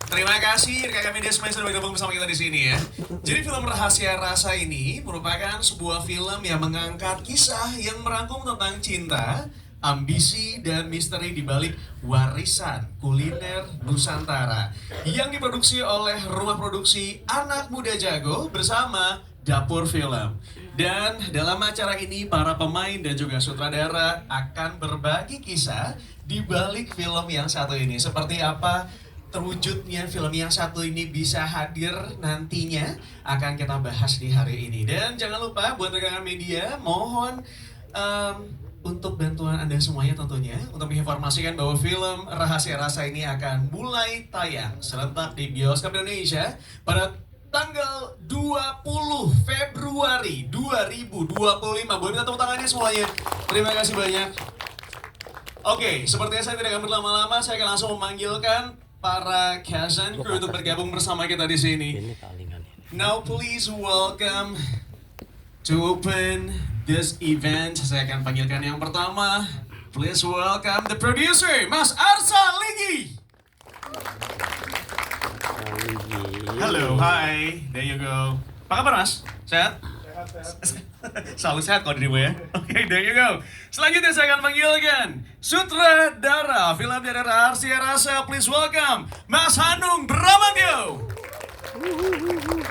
Terima kasih rekan media semua yang sudah bergabung bersama kita di sini ya. Jadi film Rahasia Rasa ini merupakan sebuah film yang mengangkat kisah yang merangkum tentang cinta, ambisi, dan misteri di balik warisan kuliner Nusantara yang diproduksi oleh rumah produksi Anak Muda Jago bersama Dapur Film. Dan dalam acara ini para pemain dan juga sutradara akan berbagi kisah di balik film yang satu ini. Seperti apa terwujudnya film yang satu ini bisa hadir nantinya akan kita bahas di hari ini. Dan jangan lupa buat rekan media mohon untuk bantuan Anda semuanya tentunya untuk menginformasikan bahwa film Rahasia Rasa ini akan mulai tayang serentak di bioskop Indonesia pada tanggal 20 Februari 2025. Boleh minta tepuk tangannya semuanya. Terima kasih banyak. Oke, sepertinya saya tidak akan berlama-lama, saya akan langsung memanggilkan para cast and crew untuk bergabung bersama kita di sini. Now please welcome to open this event. Saya akan panggilkan yang pertama. Please welcome the producer, Mas Arsa Ligi. Halo, hi. There you go. Apa kabar Mas? Sehat? Selalu sehat kalau dirimu ya. Oke, there you go. Selanjutnya saya akan panggilkan sutradara film dari Rahasia Rasa. Please welcome Mas Hanung Bramantyo.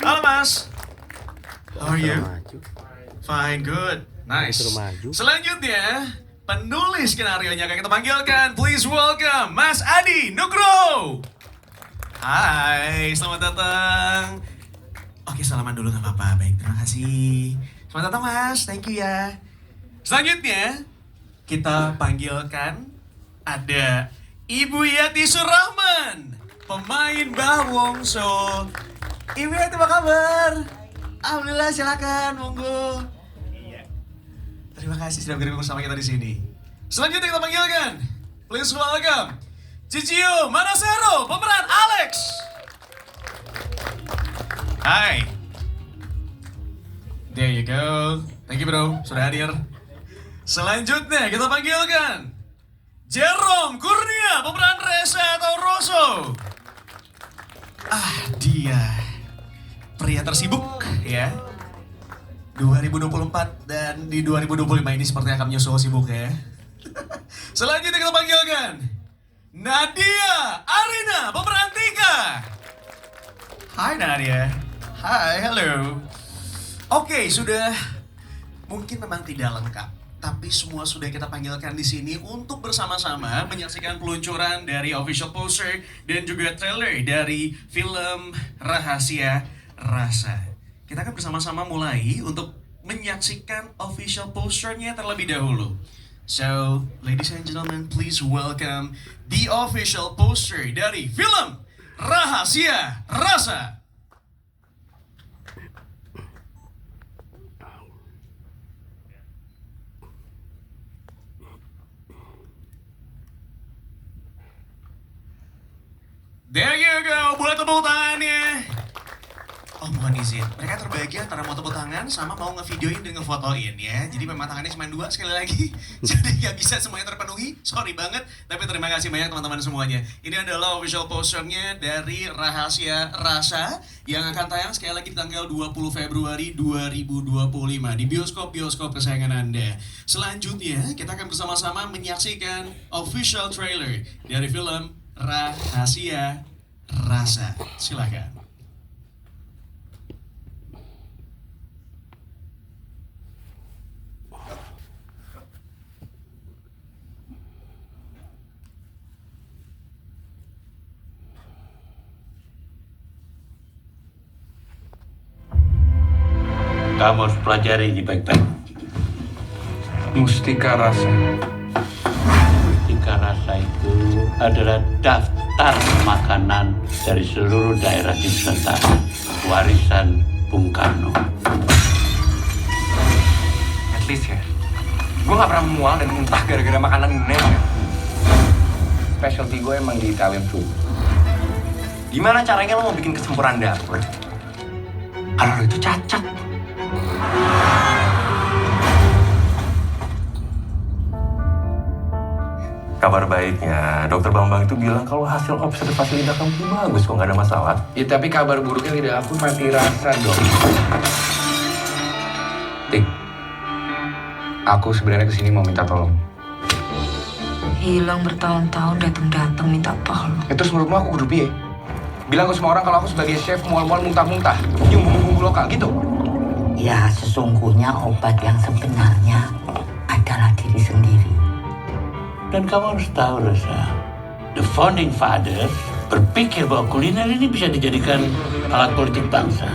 Halo Mas. How are you? Fine, good. Nice. Selanjutnya penulis skenario-nya akan kita panggilkan. Please welcome Mas Adi Nugro. Hai, selamat datang. Oke, salaman dulu nggak apa-apa. Baik, terima kasih. Selamat datang Mas, thank you ya. Selanjutnya, kita panggilkan ada Ibu Yati Surahman, pemain Mbah Wongso. Ibu Yati, apa kabar? Alhamdulillah, silakan, monggo. Terima kasih sudah bergabung bersama kita di sini. Selanjutnya kita panggilkan, please welcome Cicio Manasero, pemeran Alex. Hai. There you go. Thank you bro, sudah hadir. Selanjutnya kita panggilkan Jerome Kurnia, pemeran Reza atau Rosso. Dia pria tersibuk ya. 2024 dan di 2025 ini sepertinya akan menyusul sibuk ya. Selanjutnya kita panggilkan Nadia Arina, pemeran Tika. Hai Nadia. Hai, halo. Oke, sudah mungkin memang tidak lengkap, tapi semua sudah kita panggilkan di sini untuk bersama-sama menyaksikan peluncuran dari official poster dan juga trailer dari film Rahasia Rasa. Kita akan bersama-sama mulai untuk menyaksikan official posternya terlebih dahulu. So, ladies and gentlemen, please welcome the official poster dari film Rahasia Rasa. There you go, boleh tepuk tangannya. Oh, mohon izin, mereka terbagi antara mau tepuk tangan sama mau ngevideoin dan ngefotoin ya. Jadi memang tangannya cuma 2 sekali lagi. Jadi gak bisa semuanya terpenuhi, sorry banget. Tapi terima kasih banyak teman-teman semuanya. Ini adalah official posternya dari Rahasia Rasa yang akan tayang sekali lagi di tanggal 20 Februari 2025 di bioskop-bioskop kesayangan Anda. Selanjutnya kita akan bersama-sama menyaksikan official trailer dari film Rahasia Rasa. Silakan. Kamu harus pelajari ini baik-baik. Mustika Rasa. Mustika Rasa itu adalah daftar makanan dari seluruh daerah di Nusantara, warisan Bung Karno. At least ya, gue gak pernah mual dan muntah gara-gara makanan ini. Specialty gue emang di Italian food. Gimana caranya lo mau bikin kesempurnaan dapur kalau lo itu cacat? Kabar baiknya, dokter Bambang itu bilang kalau hasil observasi lidah kamu bagus kok, nggak ada masalah. Ya tapi kabar buruknya lidah aku mati rasa dong. Tik, aku sebenarnya kesini mau minta tolong. Hilang bertahun-tahun datang-datang minta tolong. Ya terus menurutmu aku kudu piye? Bilang ke semua orang kalau aku sebagai chef mual-mual muntah-muntah, nyium bumbu-bumbu lokal gitu. Ya, sesungguhnya obat yang sebenarnya adalah diri sendiri. Dan kamu harus tahu, Rosa, the founding fathers berpikir bahwa kuliner ini bisa dijadikan alat politik bangsa.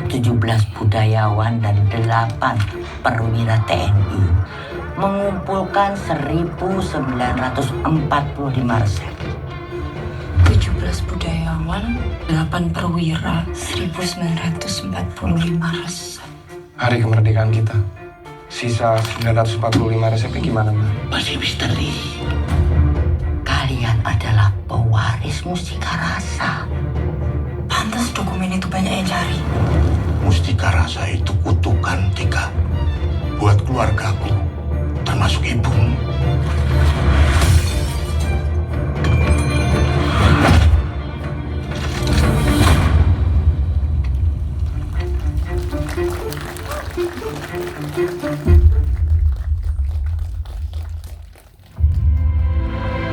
17 budayawan dan 8 perwira TNI mengumpulkan 1.945 resep. 17 budayawan, 8 perwira, 1945 resep. Hari kemerdekaan kita. Sisa 945 resepnya gimana, Mbak? Masih misteri. Kalian adalah pewaris mustika rasa. Pantas dokumen itu banyak yang cari. Mustika rasa itu kutukan, Tika. Buat keluargaku, termasuk ibumu.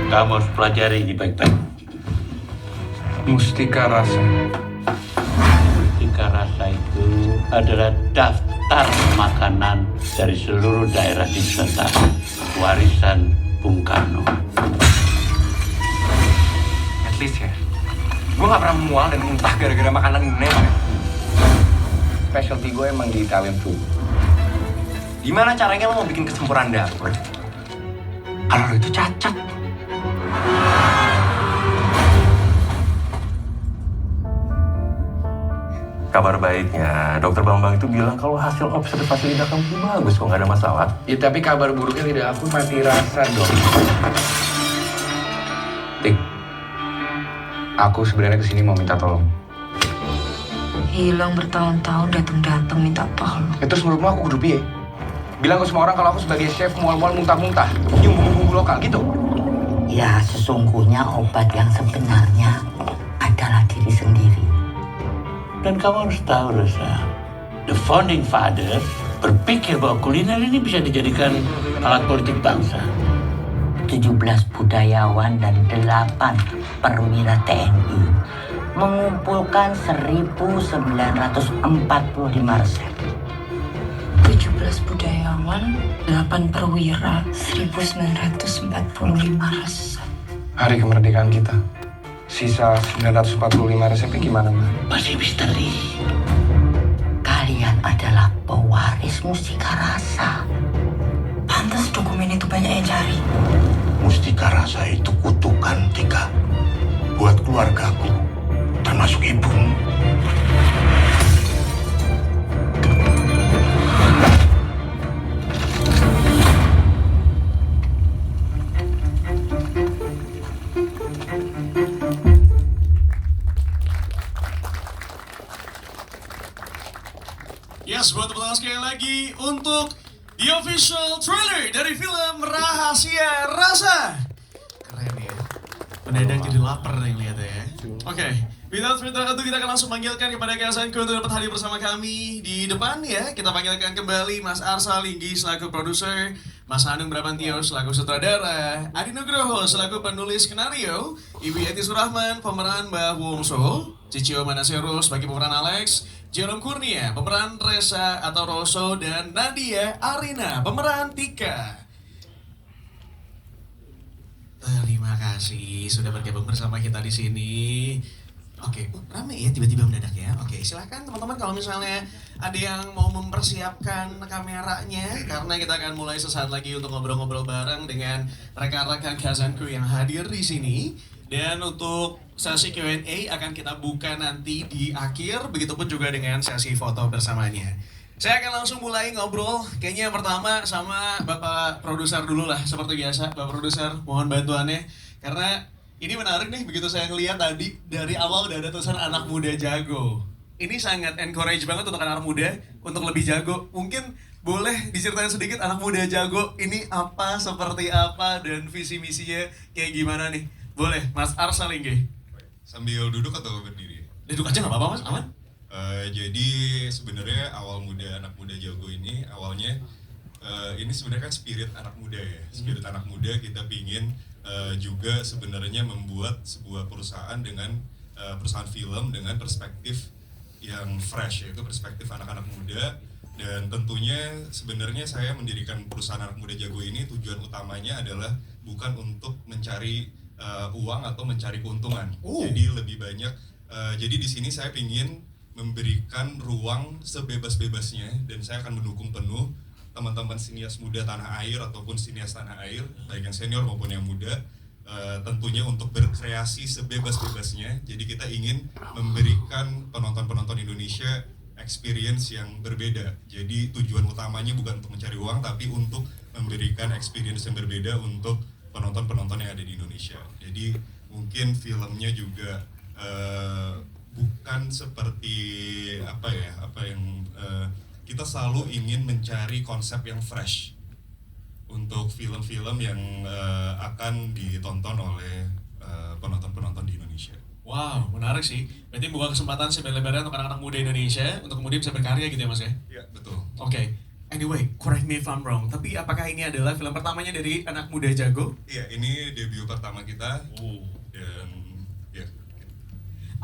Kamu harus pelajari ini baik-baik. Mustika rasa. Mustika rasa itu adalah daftar makanan dari seluruh daerah di Nusantara, warisan Bung Karno. At least ya, gue nggak pernah mual dan muntah gara-gara makanan Indonesia. Specialty gue emang di Italian food. Gimana caranya lo mau bikin kesempurnaan dapur kalau lo itu cacat? Kabar baiknya, dokter Bambang itu bilang kalau hasil observasi lidah kamu bagus kok, nggak ada masalah. Ya tapi kabar buruknya lidah aku mati rasa dong. Tik, aku sebenarnya kesini mau minta tolong. Hilang bertahun-tahun datang-datang minta tolong. Ya terus menurutmu aku kudu piye? Bilang ke semua orang kalau aku sebagai chef mual-mual muntah-muntah, nyium bumbu-bumbu lokal gitu. Ya, sesungguhnya obat yang sebenarnya adalah diri sendiri. Dan kamu harus tahu, Rosa, the founding fathers berpikir bahwa kuliner ini bisa dijadikan alat politik bangsa. 17 budayawan dan 8 perwira TNI mengumpulkan 1945 resep. 17 budayawan, 8 perwira, 1945 resep. Hari kemerdekaan kita. Sisa 945 resepnya gimana, Mbak? Masih misteri. Kalian adalah pewaris mustika rasa. Pantas dokumen itu banyak yang cari. Mustika rasa itu kutukan, Tika. Buat keluargaku, termasuk ibumu. Yes, buat tepuk tangan sekali lagi untuk the official trailer dari film Rahasia Rasa. Keren ya. Mendadak jadi lapar nih lihatnya ya. Oke, without further ado kita akan langsung panggilkan kepada Kasanku untuk dapat hadir bersama kami di depan ya. Kita panggilkan kembali Mas Arsa Linggi selaku produser, Mas Hanung Bramantio selaku sutradara, Adi Nugroho selaku penulis skenario, Ibu Yeti Surahman pemeran Mbah Wongso, Cicio Manasero sebagai pemeran Alex, Jerome Kurnia pemeran Resa atau Roso, dan Nadia Arina pemeran Tika. Terima kasih sudah bergabung bersama kita di sini. Oke, rame ya tiba-tiba mendadak ya. Oke, silahkan teman-teman kalau misalnya ada yang mau mempersiapkan kameranya, karena kita akan mulai sesaat lagi untuk ngobrol-ngobrol bareng dengan rekan-rekan Kasanku yang hadir di sini. Dan untuk sesi Q&A akan kita buka nanti di akhir, begitupun juga dengan sesi foto bersamanya. Saya akan langsung mulai ngobrol, kayaknya yang pertama sama Bapak Produser dulu lah, seperti biasa. Bapak Produser, mohon bantuannya, karena ini menarik nih, begitu saya ngeliat tadi, dari awal udah ada tulisan anak muda jago. Ini sangat encourage banget untuk anak muda, untuk lebih jago. Mungkin boleh diceritain sedikit anak muda jago ini apa, seperti apa, dan visi misinya kayak gimana nih? Boleh, Mas Arsalingge. Sambil duduk atau berdiri? Duduk aja nggak apa-apa Mas, aman? Jadi sebenarnya awal anak muda jago ini awalnya ini sebenarnya kan spirit anak muda ya. Spirit anak muda kita pingin juga sebenarnya membuat sebuah perusahaan dengan perusahaan film dengan perspektif yang fresh, yaitu perspektif anak-anak muda. Dan tentunya sebenarnya saya mendirikan perusahaan anak muda jago ini tujuan utamanya adalah bukan untuk mencari uang atau mencari keuntungan. Jadi lebih banyak jadi di sini saya ingin memberikan ruang sebebas-bebasnya, dan saya akan mendukung penuh teman-teman sinias muda tanah air ataupun sinias tanah air, baik yang senior maupun yang muda, tentunya untuk berkreasi sebebas-bebasnya. Jadi kita ingin memberikan penonton-penonton Indonesia experience yang berbeda. Jadi tujuan utamanya bukan untuk mencari uang, tapi untuk memberikan experience yang berbeda untuk penonton-penonton yang ada di Indonesia. Jadi mungkin filmnya juga bukan seperti kita selalu ingin mencari konsep yang fresh untuk film-film yang akan ditonton oleh penonton-penonton di Indonesia. Wow, menarik sih. Berarti buka kesempatan sebenarnya untuk anak-anak muda Indonesia untuk kemudian bisa berkarya gitu ya Mas ya? Iya, betul. Oke. Anyway, correct me if I'm wrong, tapi apakah ini adalah film pertamanya dari anak muda jago? Iya, ini debut pertama kita. Dan ya.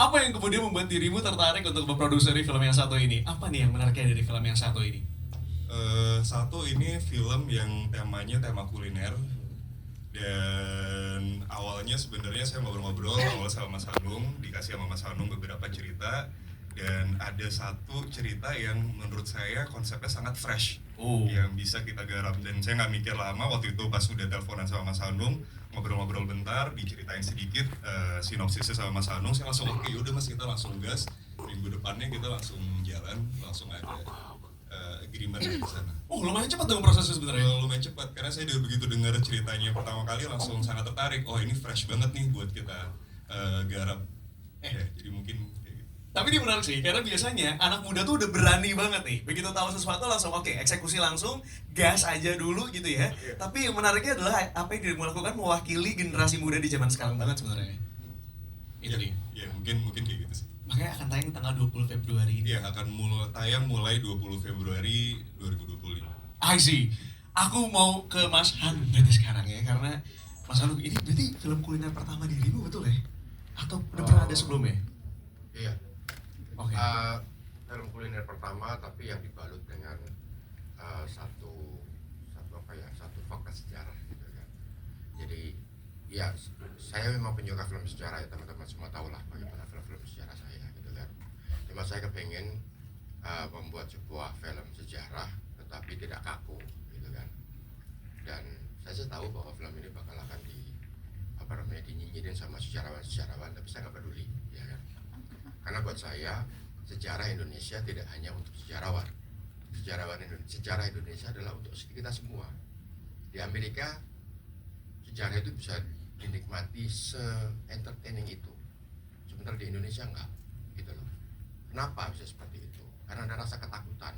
Apa yang kemudian membuat dirimu tertarik untuk memproduksi film yang satu ini? Apa nih yang menariknya dari film yang satu ini? Satu, ini film yang temanya tema kuliner. Dan awalnya sebenarnya saya ngobrol-ngobrol awal sama Mas Hanung, dikasih sama Mas Hanung beberapa cerita, dan ada satu cerita yang menurut saya konsepnya sangat fresh yang bisa kita garap. Dan saya nggak mikir lama waktu itu pas udah teleponan sama Mas Hanung, ngobrol-ngobrol bentar, diceritain sedikit sinopsisnya sama Mas Hanung, saya langsung oke, yaudah Mas, kita langsung gas, minggu depannya kita langsung jalan, langsung ada agreement di sana. Lumayan cepat dong prosesnya sebenarnya. Lumayan cepat, karena saya begitu dengar ceritanya pertama kali langsung sangat tertarik. Oh, ini fresh banget nih buat kita garap. Ya, jadi mungkin kayak gitu. Tapi ini menarik sih, karena biasanya anak muda tuh udah berani banget nih. Begitu tahu sesuatu langsung oke, eksekusi langsung, gas aja dulu gitu ya. Tapi yang menariknya adalah apa yang dirimu lakukan mewakili generasi muda di zaman sekarang banget sebenarnya. Itu dia. Ya, mungkin kayak gitu sih. Makanya akan tayang tanggal 20 Februari ini. Iya, akan tayang mulai 20 Februari 2025. I see. Aku mau ke Mas Hanung berarti sekarang ya, karena Mas Hanung ini berarti film kuliner pertama dirimu betul ya? Atau udah pernah ada sebelumnya? Iya. Oke. Film kuliner pertama, tapi yang dibalut dengan satu fakta sejarah gitu kan. Jadi ya saya memang penyuka film sejarah ya, teman-teman semua tahu lah bagaimana film-film sejarah saya gitu kan. Cuma saya kepengen membuat sebuah film sejarah tetapi tidak kaku gitu kan. Dan saya sih tahu bahwa film ini bakal akan dinyinyirin sama sejarawan, tapi saya nggak peduli ya kan. Karena buat saya sejarah Indonesia tidak hanya untuk sejarawan. Sejarah Indonesia adalah untuk kita semua. Di Amerika sejarah itu bisa dinikmati se-entertaining itu. Sementara di Indonesia enggak, gitu loh. Kenapa bisa seperti itu? Karena ada rasa ketakutan,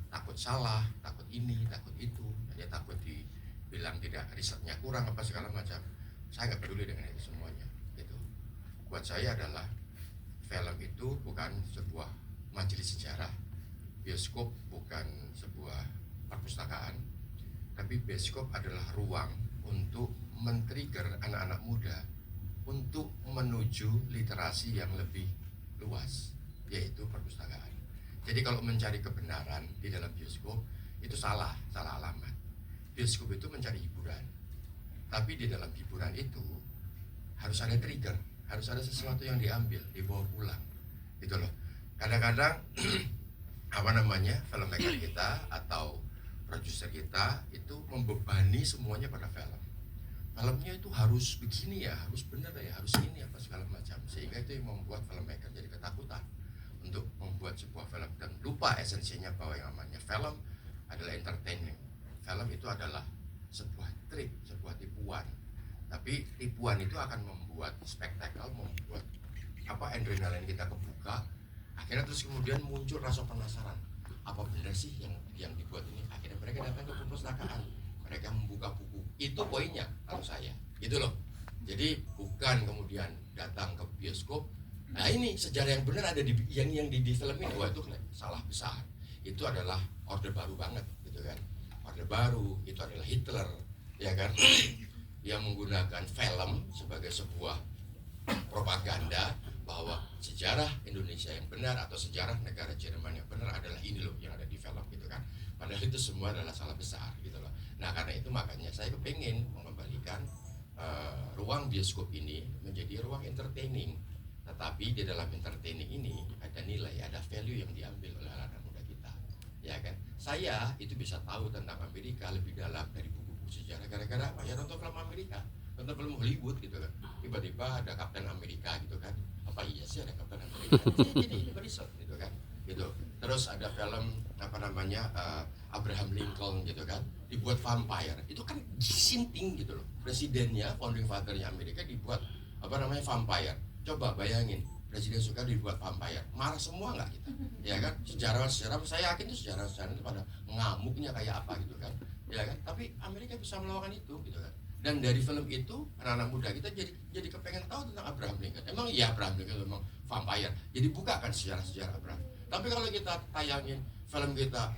takut salah, takut ini, takut itu, hanya takut dibilang tidak risetnya kurang apa segala macam. Saya nggak peduli dengan itu semuanya, gitu. Buat saya adalah film itu bukan sebuah majelis sejarah, bioskop bukan sebuah perpustakaan, tapi bioskop adalah ruang untuk men-trigger anak-anak muda untuk menuju literasi yang lebih luas, yaitu perpustakaan. Jadi kalau mencari kebenaran di dalam bioskop itu salah alamat. Bioskop itu mencari hiburan, tapi di dalam hiburan itu harus ada trigger, harus ada sesuatu yang diambil, dibawa pulang, gitu loh. Kadang-kadang filmmaker kita atau produser kita itu membebani semuanya pada film. Filmnya itu harus begini ya, harus benar ya, harus ini apa segala macam, sehingga itu yang membuat filmmaker jadi ketakutan untuk membuat sebuah film dan lupa esensinya bahwa yang namanya film adalah entertainment. Film itu adalah sebuah trik, sebuah tipuan. Tapi tipuan itu akan membuat spektakel, membuat adrenalin kita kebuka. Akhirnya terus kemudian muncul rasa penasaran. apa benar sih yang dibuat ini. Akhirnya mereka datang ke perpustakaan, mereka membuka buku. Itu poinnya kalau saya, gitu loh. Jadi bukan kemudian datang ke bioskop. Nah ini sejarah yang benar ada di yang di film ini. Wah itu salah besar. Itu adalah orde baru banget, gitu kan. Orde baru itu adalah Hitler, ya kan, yang menggunakan film sebagai sebuah propaganda bahwa sejarah Indonesia yang benar atau sejarah negara Jerman yang benar adalah ini loh yang ada di film, gitu kan. Padahal itu semua adalah salah besar, gitu loh. Nah karena itu makanya saya kepingin mengembalikan ruang bioskop ini menjadi ruang entertaining. Tetapi di dalam entertaining ini ada nilai, ada value yang diambil oleh anak muda kita, ya kan. Saya itu bisa tahu tentang Amerika lebih dalam dari buku-buku sejarah gara-gara apa ya, nonton film Amerika, nonton film Hollywood, gitu kan. Tiba-tiba ada Kapten Amerika, gitu kan. Apa iya sih ada Kapten Amerika? Jadi berisot, gitu kan. Gitu. Terus ada film apa namanya Abraham Lincoln, gitu kan, dibuat vampire. Itu kan sinting, gitu loh. Presidennya, founding fathernya Amerika dibuat apa namanya vampire. Coba bayangin, Presiden Soekarno dibuat vampire, marah semua nggak kita? Ya kan, sejarawan saya yakin itu sejarawan itu pada ngamuknya kayak apa, gitu kan, ya kan. Tapi Amerika bisa melakukan itu, gitu kan. Dan dari film itu anak-anak muda kita jadi kepengen tahu tentang Abraham Lincoln. Emang iya Abraham Lincoln memang vampire? Jadi bukakan sejarah Abraham. Tapi kalau kita tayangin film kita,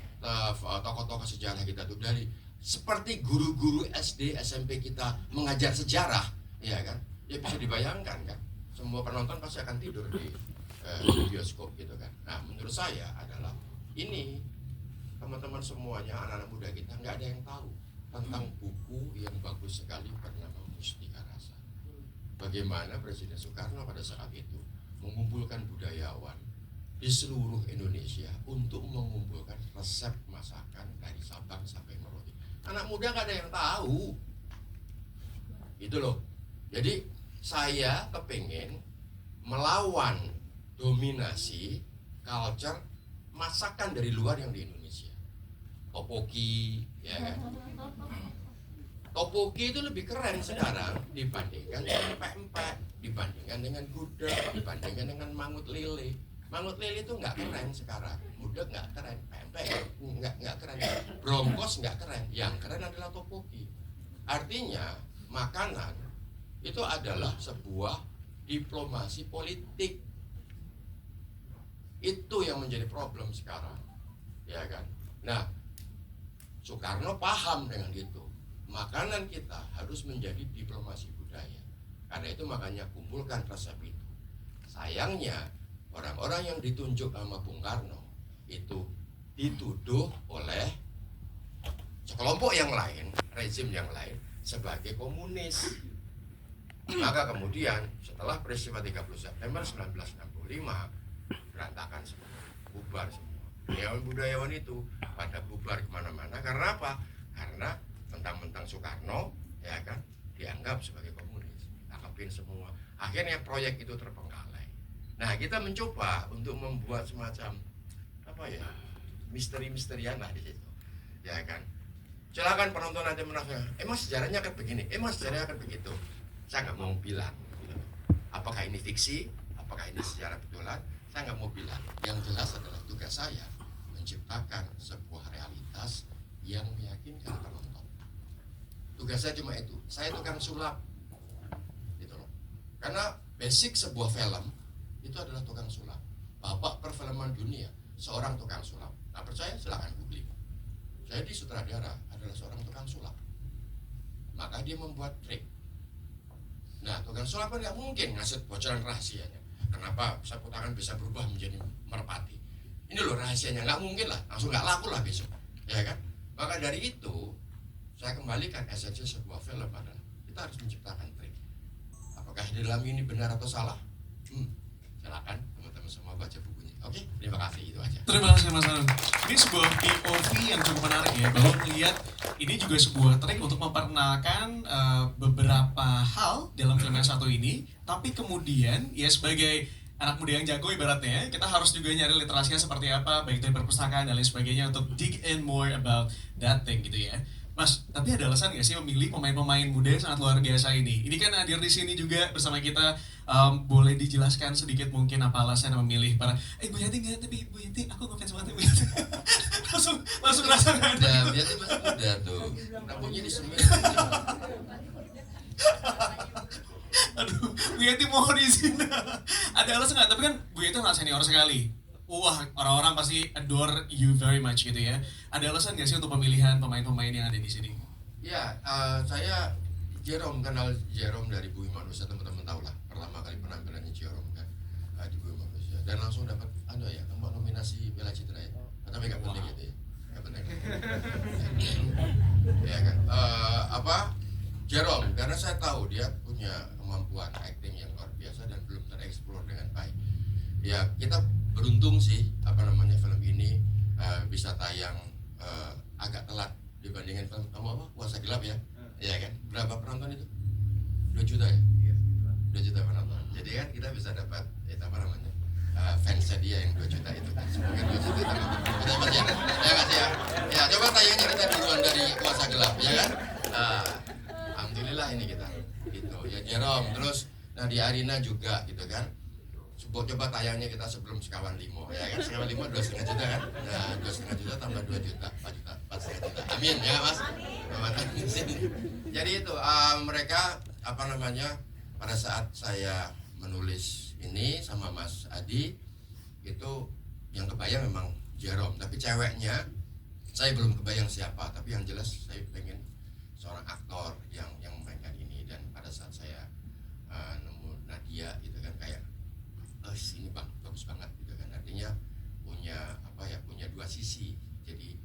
tokoh-tokoh sejarah kita tuh dari seperti guru-guru SD, SMP kita mengajar sejarah, ya kan? Ya bisa dibayangkan kan, semua penonton pasti akan tidur di bioskop, gitu kan. Nah menurut saya adalah ini teman-teman semuanya, anak-anak muda kita nggak ada yang tahu tentang buku yang bagus sekali bernama Mustika Rasa. Bagaimana Presiden Soekarno pada saat itu mengumpulkan budayawan di seluruh Indonesia untuk mengumpulkan resep masakan dari Sabang sampai Merauke. Anak muda nggak ada yang tahu, itu loh. Jadi saya kepengen melawan dominasi culture masakan dari luar yang di Indonesia. Topoki, ya kan? Topoki itu lebih keren sekarang dibandingkan dengan pempek, dibandingkan dengan gudeg, dibandingkan dengan mangut lele. Mangut lele itu nggak keren sekarang, gudeg nggak keren, pempek nggak keren, brongkos nggak keren. Yang keren adalah topoki. Artinya makanan itu adalah sebuah diplomasi politik. Itu yang menjadi problem sekarang, ya kan. Nah, Soekarno paham dengan itu. Makanan kita harus menjadi diplomasi budaya. Karena itu makanya kumpulkan resep itu. Sayangnya orang-orang yang ditunjuk sama Bung Karno itu dituduh oleh sekelompok yang lain, rezim yang lain sebagai komunis. Maka kemudian setelah peristiwa 30 September 1965 berantakan semua, bubar semua. Budayawan itu pada bubar kemana-mana. Karena apa? Karena mentang-mentang Soekarno, ya kan, dianggap sebagai komunis, tangkapin semua. Akhirnya proyek itu terbengkalai. Nah kita mencoba untuk membuat semacam apa ya, misteri-misterian lah di situ, ya kan. Silakan penonton nanti merasa, emang sejarahnya akan begini, emang sejarahnya akan begitu. Saya nggak mau bilang, gitu. Apakah ini fiksi, apakah ini sejarah betulan, saya nggak mau bilang. Yang jelas adalah tugas saya menciptakan sebuah realitas yang meyakinkan penonton. Tugas saya cuma itu. Saya tukang sulap, gitu loh. Karena basic sebuah film itu adalah tukang sulap. Bapak perfilman dunia seorang tukang sulap. Nah percaya silakan googling. Saya di sutradara adalah seorang tukang sulap. Maka dia membuat trik. Nah, tukang sulap kan nggak mungkin ngasih bocoran rahasianya. Kenapa sapu tangan bisa berubah menjadi merpati? Ini loh rahasianya, nggak mungkin lah, langsung nggak laku lah besok, ya kan? Maka dari itu, saya kembalikan esensi sebuah film adalah kita harus menciptakan trik. Apakah di dalam ini benar atau salah? Silakan teman-teman semua baca bukunya. Oke, terima kasih, itu aja. Terima kasih Mas Hanung. Ini sebuah POV yang cukup menarik ya, bahwa melihat ini juga sebuah trik untuk memperkenalkan beberapa hal dalam film yang satu ini, tapi kemudian ya sebagai anak muda yang jago ibaratnya, kita harus juga nyari literasinya seperti apa, baik dari perpustakaan dan lain sebagainya untuk dig in more about that thing gitu ya. Mas, tapi ada alasan nggak sih memilih pemain-pemain muda yang sangat luar biasa ini? Ini kan hadir di sini juga bersama kita. Boleh dijelaskan sedikit mungkin apa alasan memilih para Bu Yati nggak, tapi Bu Yati aku ngefans banget Bu Yati. langsung rasa nggak ada. Udah, biar masih muda tuh. Rambutnya disemir. Aduh, Bu Yati mohon izin. Ada alasan nggak? Tapi kan Bu Yati nggak senior sekali. Wah, orang-orang pasti adore you very much gitu ya. Ada alasan nggak sih untuk pemilihan pemain-pemain yang ada di sini? Ya, saya Jerome, kenal Jerome dari Bumi Manusia, teman-teman tahu lah. Pertama kali penampilannya Jerome kan di Bumi Manusia. Dan langsung dapat nominasi Piala Citra ya. Tapi nggak penting gitu ya. Nggak penting. Ya kan. Jerome, karena saya tahu dia punya kemampuan acting yang luar biasa dan belum tereksplor dengan baik. Ya, kita beruntung sih film ini bisa tayang agak telat dibandingin film Kuasa Gelap ya. Iya kan? Berapa penonton itu? 2 juta ya? 2 juta penonton. Jadi kan kita bisa dapat fansnya dia yang 2 juta itu kan. Semoga 2 juta itu kita masih ya. Ya Mas ya. Ya coba tayangnya kita duluan dari Kuasa Gelap ya kan? Alhamdulillah ini kita gitu ya Jerome. Terus di Arina juga gitu kan. Coba tayangnya kita sebelum Sekawan Limo ya kan, Sekawan Limo 2,5 juta kan, nah 2,5 juta tambah 2 juta, 4 juta, 4,5 juta, amin ya Mas. Jadi itu mereka pada saat saya menulis ini sama Mas Adi itu yang kebayang memang Jerome, tapi ceweknya saya belum kebayang siapa, tapi yang jelas saya pengen seorang aktor yang memainkan ini. Dan pada saat saya nemu Nadia gitu kan, kayak ini bang bagus banget gitu kan, artinya punya 2 sisi. Jadi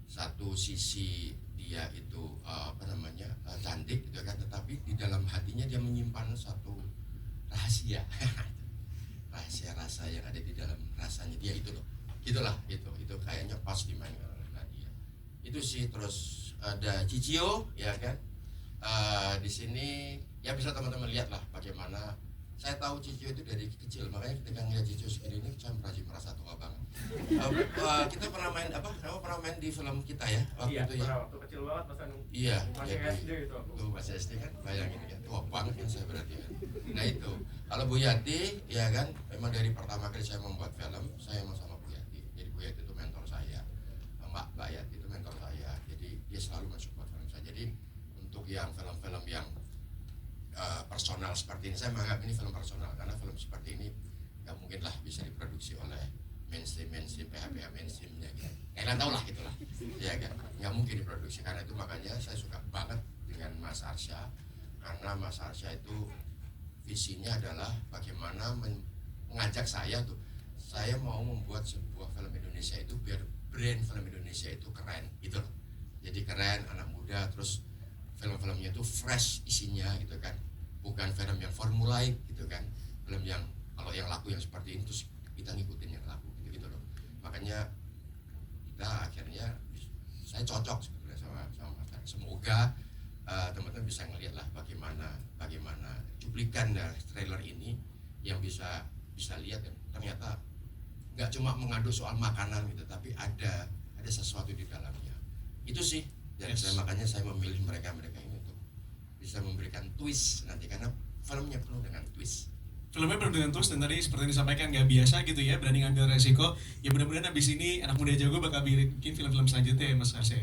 satu sisi dia itu cantik gitu kan, tetapi di dalam hatinya dia menyimpan satu rahasia rahasia rasa yang ada di dalam rasanya dia itu loh, gitulah itu kayaknya pas dimainkan oleh Nadia itu sih. Terus ada Cicio ya kan, di sini ya bisa teman-teman lihat lah bagaimana. Saya tahu Cicio itu dari kecil, makanya ketika ngeliat Cicio segini ini saya merasa tua banget. Kita pernah main kamu pernah main di film kita ya waktu itu ya? Waktu kecil banget Mas Anu. Iya. Masih SD itu aku. Tuh masih SD kan, bayangin ya, tua banget kan saya berarti kan. Nah itu, kalau Bu Yati ya kan, memang dari pertama kali saya membuat film, saya emang sama Bu Yati. Jadi Bu Yati itu mentor saya, Mbak Yati itu mentor saya. Jadi dia selalu mensupport film saya. Jadi untuk yang film-film yang personal seperti ini, saya menganggap ini film personal karena film seperti ini nggak mungkin lah bisa diproduksi oleh mainstream PH mainstreamnya gitu. Kalian tahu lah gitulah, ya kan? Nggak mungkin diproduksi, karena itu makanya saya suka banget dengan Mas Arsya, karena Mas Arsya itu visinya adalah bagaimana mengajak saya tuh, saya mau membuat sebuah film Indonesia itu biar brand film Indonesia itu keren gitu loh. Jadi keren, anak muda, terus film-filmnya itu fresh isinya gitu kan, bukan film yang formulaik gitu kan, film yang kalau yang laku yang seperti ini terus kita ngikutin yang laku gitu loh. Makanya kita akhirnya saya cocok sebetulnya sama Mas Tari. Semoga teman-teman bisa ngelihat lah bagaimana cuplikan dari trailer ini yang bisa lihat kan, ternyata nggak cuma mengadu soal makanan gitu, tapi ada sesuatu di dalamnya. Itu sih. Dan makanya saya memilih mereka ini untuk bisa memberikan twist nanti, karena filmnya penuh dengan twist. Filmnya penuh dengan twist, dan tadi seperti yang disampaikan nggak biasa gitu ya, berani ngambil resiko. Ya mudah-mudahan abis ini anak muda jago bakal bikin film-film selanjutnya ya Mas Arsya.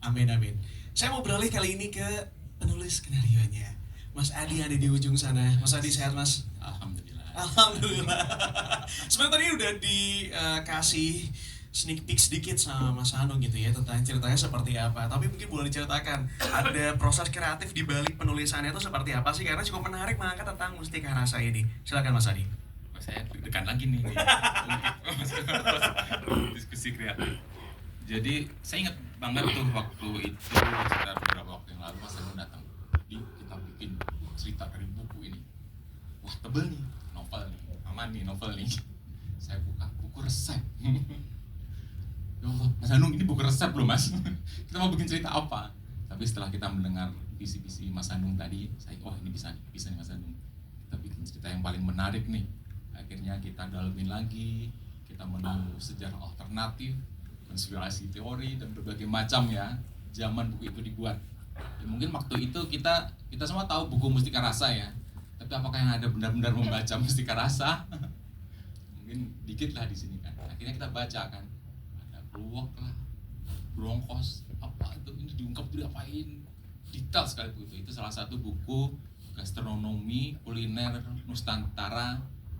Amin. Saya mau beralih kali ini ke penulis skenarionya, Mas Adi ada di ujung sana. Mas Adi sehat Mas? Alhamdulillah. Sebenarnya tadi udah dikasih sneak peek sedikit sama Mas Anu gitu ya tentang ceritanya seperti apa. Tapi mungkin boleh diceritakan ada proses kreatif di balik penulisannya itu seperti apa sih? Karena cukup menarik mengangkat tentang Mustika Rasa ini. Silakan Mas Adi. Saya deg-degan lagi nih. Diskusi kreatif. Jadi saya ingat banget tuh waktu itu sekitar beberapa waktu yang lalu Mas Anu datang. Jadi kita bikin cerita dari buku ini. Wah tebel nih, novel nih, aman nih novel nih. Saya buka buku resep. Ya Allah, Mas Anung ini buku resep loh Mas. Kita mau bikin cerita apa? Tapi setelah kita mendengar visi-visi Mas Anung tadi, saya ini bisa nih Mas Anung. Kita bikin cerita yang paling menarik nih. Akhirnya kita dalamin lagi, kita menulis sejarah alternatif, konspirasi teori dan berbagai macam ya. zaman buku itu dibuat. Ya, mungkin waktu itu kita semua tahu buku Mustika Rasa ya, tapi apakah yang ada benar-benar membaca Mustika Rasa? Mungkin dikit lah di sini kan. Akhirnya kita baca kan, ada Kluwek lah, Brongkos, apa itu ini diungkap itu diapain, detail sekali buku itu. Salah satu buku gastronomi kuliner Nusantara,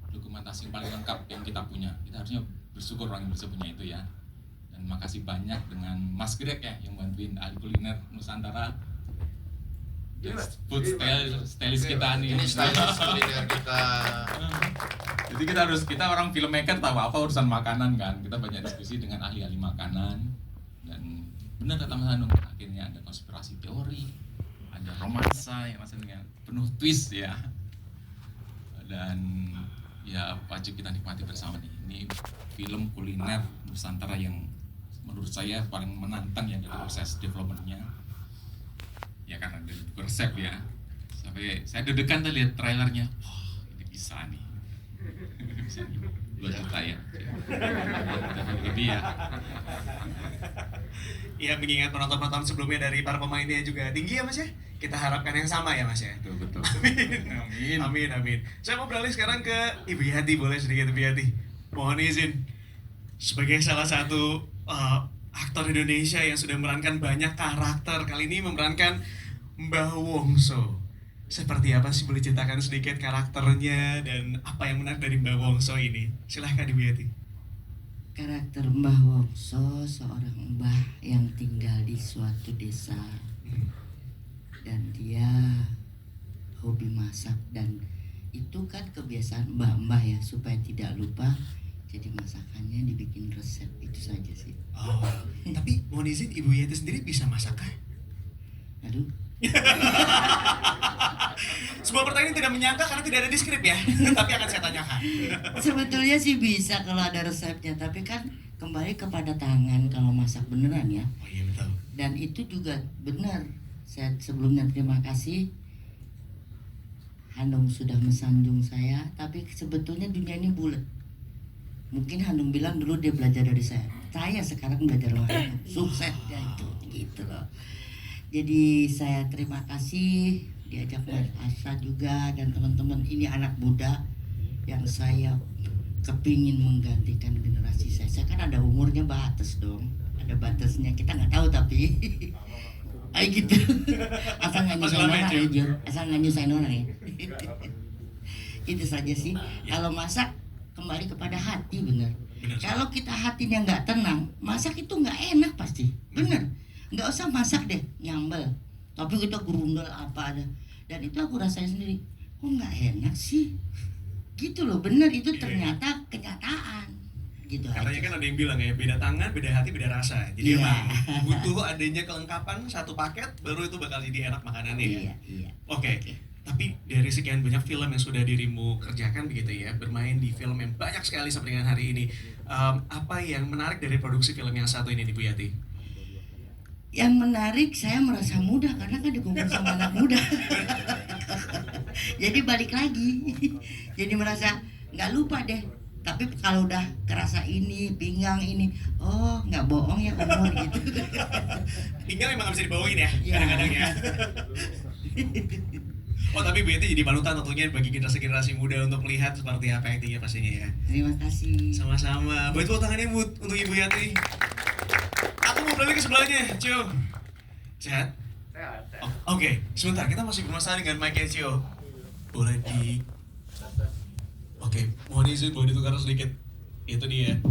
dokumentasi yang paling lengkap yang kita punya. Kita harusnya bersyukur orang yang bisa punya itu ya. Dan makasih banyak dengan Mas Greg ya yang bantuin ahli kuliner Nusantara. Food stylist kita nih. Ini stylist kuliner kita. Jadi kita orang filmmaker tahu apa urusan makanan kan. Kita banyak diskusi dengan ahli-ahli makanan. Dan benar kata Mas Hanung, akhirnya ada konspirasi teori, ada romansa yang maksudnya penuh twist ya. Dan ya wajib kita nikmati bersama nih. Ini film kuliner Nusantara yang menurut saya paling menantang ya dari proses developmentnya. Ya karena dari buku resep ya. Sampai saya deg-degan tuh lihat trailernya. Wah, ini bisa nih. Bisa nih. 2 juta ya. Lebih ya. Ya mengingat penonton-penonton sebelumnya dari para pemainnya juga tinggi ya Mas ya. Kita harapkan yang sama ya Mas ya. Betul. Amin. Saya mau beralih sekarang ke Ibu Yati, boleh sedikit Ibu Yati. Mohon izin, sebagai salah satu aktor Indonesia yang sudah memerankan banyak karakter, kali ini memerankan Mbah Wongso. Seperti apa sih, boleh ceritakan sedikit karakternya dan apa yang menarik dari Mbah Wongso ini? Silahkan Ibu Yati. Karakter Mbah Wongso seorang mbah yang tinggal di suatu desa dan dia hobi masak, dan itu kan kebiasaan mbah-mbah ya, supaya tidak lupa jadi masakannya dibikin resep, itu saja sih. Oh, tapi mohon izin Ibu Yati sendiri bisa masak kah? Aduh, Sebuah pertanyaan tidak menyangka karena tidak ada di skrip ya, tapi akan saya tanyakan. sebetulnya sih bisa kalau ada resepnya, tapi kan kembali kepada tangan kalau masak beneran ya. Oh iya betul. Dan itu juga benar. Saya sebelumnya terima kasih Hanung sudah mensanjung saya, tapi sebetulnya dunia ini bulat. Mungkin Hanung bilang dulu dia belajar dari saya sekarang belajar dari Hanung. Sukses ya itu, gitu loh. Jadi saya terima kasih diajak Mas Asa juga dan teman-teman, ini anak muda yang saya kepingin menggantikan generasi saya. Saya kan ada umurnya batas dong, ada batasnya, kita nggak tahu tapi ayo gitu. Asal nggak nyusahin orang ya Jo, asal nggak nyusahin orang ya. Itu saja sih. Kalau masak kembali kepada hati, bener. Kalau kita hatinya nggak tenang, masak itu nggak enak pasti, bener. Nggak usah masak deh nyambel, tapi kita gerundel apa ada, dan itu aku rasain sendiri, kok nggak enak sih, gitu loh. Bener, itu ternyata kenyataan gitu. Katanya aja. kan ada yang bilang ya, beda tangan, beda hati, beda rasa. Jadi Iya. emang butuh adanya kelengkapan satu paket, baru itu bakal jadi enak makanannya ya. Iya. Oke. Tapi dari sekian banyak film yang sudah dirimu kerjakan begitu ya, bermain di film yang banyak sekali sampai dengan hari ini, apa yang menarik dari produksi film yang satu ini, Bu Yati? Yang menarik, saya merasa muda karena kan dikumpul sama anak muda. Jadi balik lagi, jadi merasa nggak lupa deh. Tapi kalau udah kerasa ini, pinggang ini, oh nggak bohong ya umur gitu. Pinggang emang nggak bisa dibawain ya, Iya. kadang-kadang ya. Oh tapi Bu Yati jadi panutan tentunya bagi generasi-generasi muda untuk melihat seperti apa aktingnya pastinya ya. Terima kasih. Sama-sama. Buat tepuk tangannya Bu untuk Ibu Yati. Aku mau beralih ke sebelahnya, Cio. Sehat? Oke, sebentar, kita masih bermasalah dengan Mike Cio. Boleh di... Oke, mohon izin boleh ditukar sedikit. Itu dia.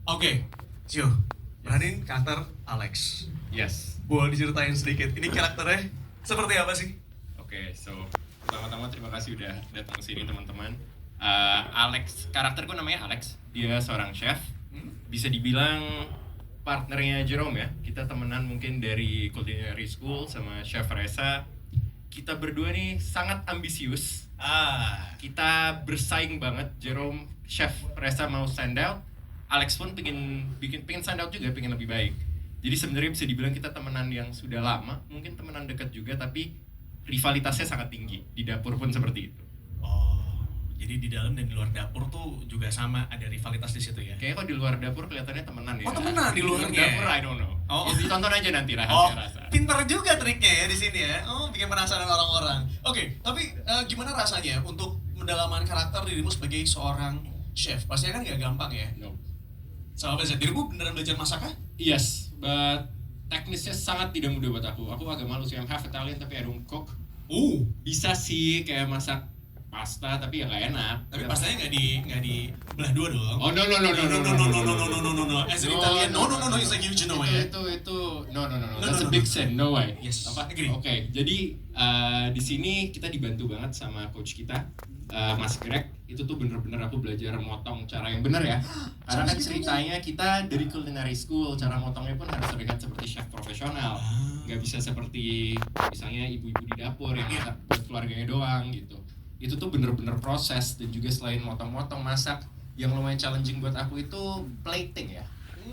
Oke, Cio. Beranin karakter Alex. Yes. Boleh diceritain sedikit, ini karakternya seperti apa sih? Oke, so pertama-tama terima kasih udah datang ke sini teman-teman. Alex, karakterku namanya Alex. Dia seorang chef. Bisa dibilang partnernya Jerome ya. Kita temenan mungkin dari culinary school sama Chef Reza. Kita berdua nih sangat ambisius. Kita bersaing banget. Jerome, Chef Reza mau stand out. Alex pun pengen stand out juga, pengen lebih baik. Jadi sebenarnya bisa dibilang kita temenan yang sudah lama, mungkin temenan dekat juga, tapi rivalitasnya sangat tinggi. Di dapur pun seperti itu. Oh, jadi di dalam dan di luar dapur tuh juga juga sama, ada rivalitas di situ ya. Kayaknya kalau di luar dapur kelihatannya temenan ya. Oh, temenan di luarnya. dapur I don't know. Oh. Ditonton aja nanti Oh, rahasia rasa. pinter juga triknya ya di sini ya. Oh, bikin penasaran orang-orang. Oke, tapi gimana rasanya untuk mendalaman karakter dirimu sebagai seorang chef? Pastinya kan nggak gampang ya. No. Sama belajar dirimu beneran belajar masak kah? Yes, but teknisnya sangat tidak mudah buat aku. Aku agak malu sih, I'm half Italian tapi I don't cook. Bisa sih kayak masak pasta tapi ya nggak enak. Tapi pastanya nggak di belah dua dong. Oh no. As an Italian, no, it's a huge no ya. Itu no. That's a big sin. No way. Yes, Apa? agree. Oke, jadi di sini kita dibantu banget sama coach kita, Mas Greg. Itu tuh bener-bener aku belajar motong cara yang bener ya. Karena kan ceritanya kita dari culinary school, cara motongnya pun harus terlihat seperti chef profesional. Nggak bisa seperti misalnya ibu-ibu di dapur yang masak buat keluarganya doang gitu. Itu tuh bener-bener proses, dan juga selain motong-motong masak, yang lumayan challenging buat aku itu plating ya.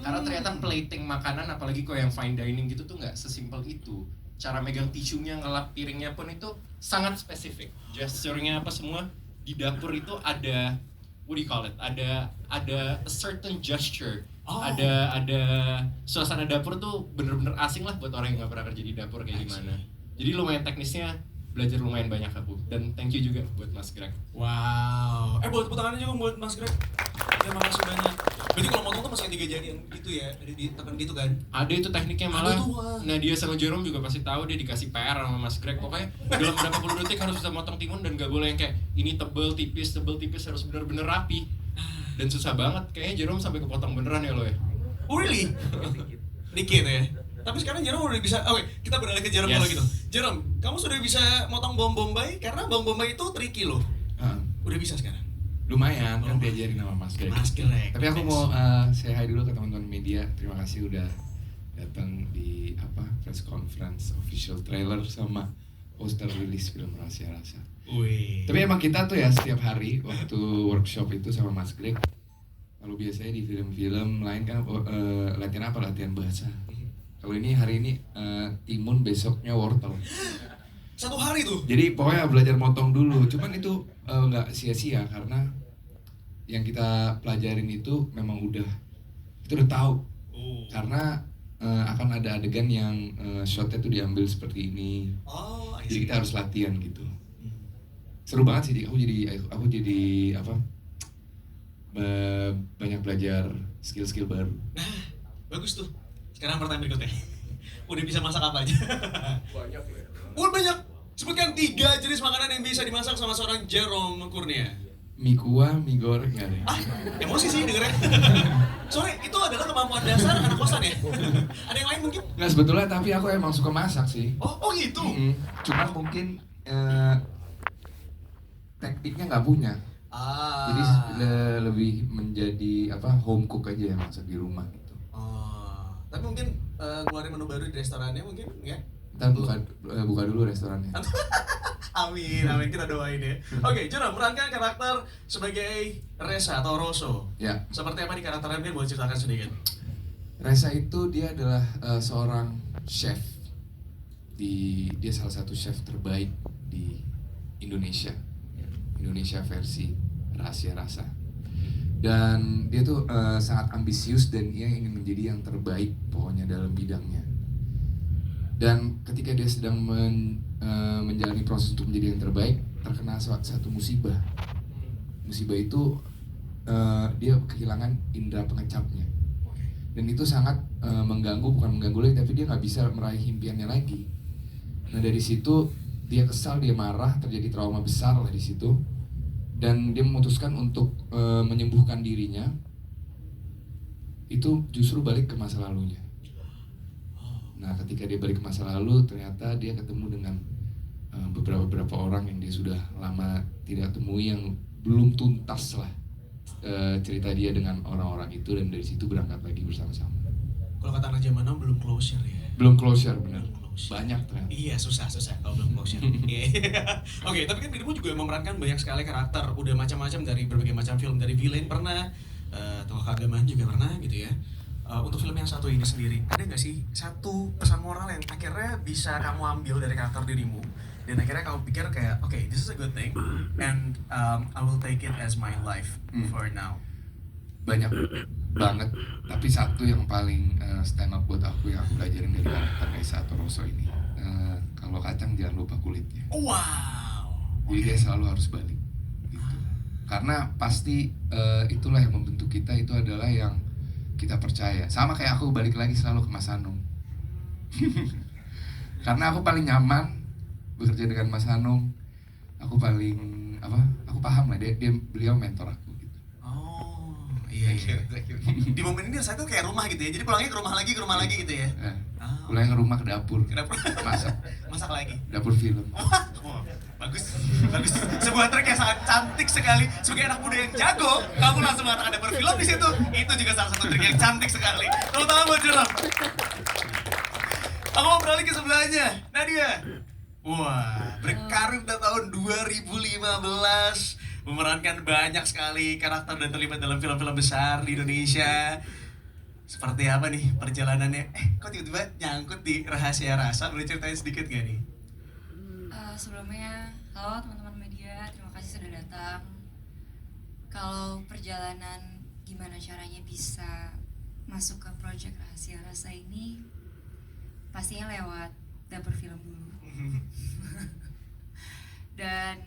Karena ternyata plating makanan, apalagi kok yang fine dining gitu tuh nggak sesimpel itu. Cara megang tisunya, ngelap piringnya pun itu sangat spesifik. Gesture-nya apa semua di dapur itu ada, what do you call it? Ada a certain gesture. Ada suasana dapur tuh bener-bener asing lah buat orang yang nggak pernah kerja di dapur kayak gimana. Jadi lumayan teknisnya, belajar lumayan banyak aku. Dan thank you juga buat Mas Greg. Wow. Buat tepuk tangannya juga buat Mas Greg. Terima kasih banyak. Berarti kalau motong tuh masih 3 jari yang itu ya, ditekan gitu kan? Ada itu tekniknya malah. Ada tuh, wah. Nah dia sama Jerome juga pasti tahu, dia dikasih PR sama Mas Greg. Pokoknya dalam berapa puluh detik harus bisa motong timun, dan gak boleh yang kayak ini tebel tipis, harus bener-bener rapi. Dan susah banget. Kayaknya Jerome sampai kepotong beneran ya lo ya. Oh really? Dikit ya? Tapi sekarang Jerome udah bisa, oke, kita beralih ke Jerome kalau gitu. Jerome, kamu sudah bisa motong bawang bombay? Karena bawang bombay itu tricky loh. Udah bisa sekarang? Lumayan, kan diajarin sama Mas Greg. Mas Greg. Tapi aku mau say hi dulu ke teman-teman media. Terima kasih udah datang di press conference official trailer sama poster rilis film Rahasia Rasa. Wih. Tapi emang kita tuh ya setiap hari waktu workshop itu sama Mas Greg. Kalau biasanya di film-film lain kan latihan apa? Latihan bahasa. Kalau ini hari ini timun, besoknya wortel. 1 hari tuh? Jadi pokoknya belajar motong dulu. Cuman itu nggak sia-sia karena yang kita pelajarin itu memang udah tahu. Karena akan ada adegan yang shotnya tuh diambil seperti ini. Jadi kita harus latihan gitu. Seru banget sih. Aku jadi banyak belajar skill-skill baru. Nah, bagus tuh. Sekarang pertanyaan berikutnya. Udah bisa masak apa aja? Banyak ya. Banyak. Sebutkan 3 jenis makanan yang bisa dimasak sama seorang Jerome Kurnia. Mie kuah, mie goreng nggak ada. Emosi sih dengernya. Sorry, itu adalah kemampuan dasar anak kosan ya? Ada yang lain mungkin? Nggak, sebetulnya tapi aku emang suka masak sih. Oh gitu? Cuman mungkin tekniknya nggak punya. Jadi lebih menjadi home cook aja yang masak di rumah gitu. Tapi mungkin ngeluarin menu baru di restorannya mungkin ya? Ntar buka dulu restorannya. Amin, kita doain ya. Oke, Jerome, memerankan karakter sebagai Reza atau Rosso. Ya. Seperti apa nih karakternya, mungkin boleh ceritakan sedikit? Reza itu dia adalah seorang chef. Dia salah satu chef terbaik di Indonesia. Indonesia versi Rahasia Rasa. Dan dia tuh sangat ambisius dan dia ingin menjadi yang terbaik pokoknya dalam bidangnya. Dan ketika dia sedang menjalani proses untuk menjadi yang terbaik, terkena satu musibah. Musibah itu dia kehilangan indera pengecapnya. Dan itu sangat bukan mengganggu lagi, tapi dia nggak bisa meraih impiannya lagi. Nah dari situ dia kesal, dia marah, terjadi trauma besar lah di situ. Dan dia memutuskan untuk menyembuhkan dirinya. Itu justru balik ke masa lalunya. Nah ketika dia balik ke masa lalu, ternyata dia ketemu dengan beberapa orang yang dia sudah lama tidak temui, yang belum tuntas lah cerita dia dengan orang-orang itu, dan dari situ berangkat lagi bersama-sama. Kalau kata anak zaman now belum closure ya? Belum closure, benar. Banyak ternyata. Iya, susah kalau belum closure. Oke, tapi kan dirimu juga memerankan banyak sekali karakter, udah macam-macam dari berbagai macam film, dari villain pernah, tokoh keagamaan juga pernah gitu ya. Untuk film yang satu ini sendiri, ada nggak sih satu pesan moral yang akhirnya bisa kamu ambil dari karakter dirimu, dan akhirnya kamu pikir kayak, okay, this is a good thing, and I will take it as my life for now. banyak banget, tapi satu yang paling stand up buat aku yang aku pelajarin dari karakter Reza atau Rosso ini, kalau kacang jangan lupa kulitnya. Wow. Jadi dia selalu harus balik gitu. Karena pasti itulah yang membentuk kita, itu adalah yang kita percaya. Sama kayak aku balik lagi selalu ke Mas Hanung. Karena aku paling nyaman bekerja dengan Mas Hanung. Aku paling aku paham lah, beliau mentor aku gitu. Oh, iya. Di momen ini saya tuh kayak rumah gitu ya. Jadi pulangnya ke rumah lagi gitu ya. Pulangnya ke rumah, ke dapur. Masak lagi. Dapur film. Wah, bagus. Sebuah trik yang sangat cantik sekali. Sebagai anak muda yang jago, kamu langsung mengatakan dapur film di situ. Itu juga salah satu trik yang cantik sekali. Terutama buat Jerome. Aku mau beralih ke sebelahnya, Nadia. Wah, berkarir dari tahun 2015, memerankan banyak sekali karakter dan terlibat dalam film-film besar di Indonesia. Seperti apa nih perjalanannya? Kok tiba-tiba nyangkut di Rahasia Rasa? Boleh ceritain sedikit gak nih? Sebelumnya, halo teman-teman media, terima kasih sudah datang. Kalau perjalanan gimana caranya bisa masuk ke proyek Rahasia Rasa ini, pastinya lewat dapur film dulu. Dan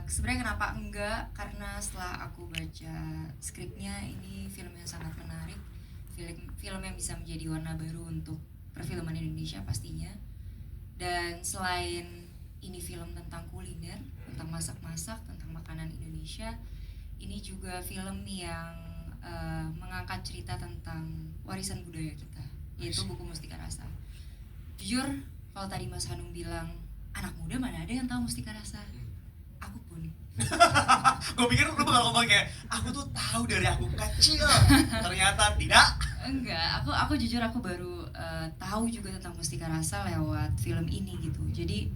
sebenarnya kenapa enggak? Karena setelah aku baca skripnya, ini film yang sangat menarik, film yang bisa menjadi warna baru untuk perfilman Indonesia pastinya. Dan selain ini film tentang kuliner, tentang masak-masak, tentang makanan Indonesia, ini juga film yang mengangkat cerita tentang warisan budaya kita, yaitu buku Mustika Rasa. Jujur, kalau tadi Mas Hanung bilang anak muda mana ada yang tahu Mustika Rasa, aku pun. Gue pikir lu bakal ngomong kayak aku tuh tahu dari aku kecil, ternyata tidak. Enggak, aku jujur aku baru tahu juga tentang Mustika Rasa lewat film ini gitu. Jadi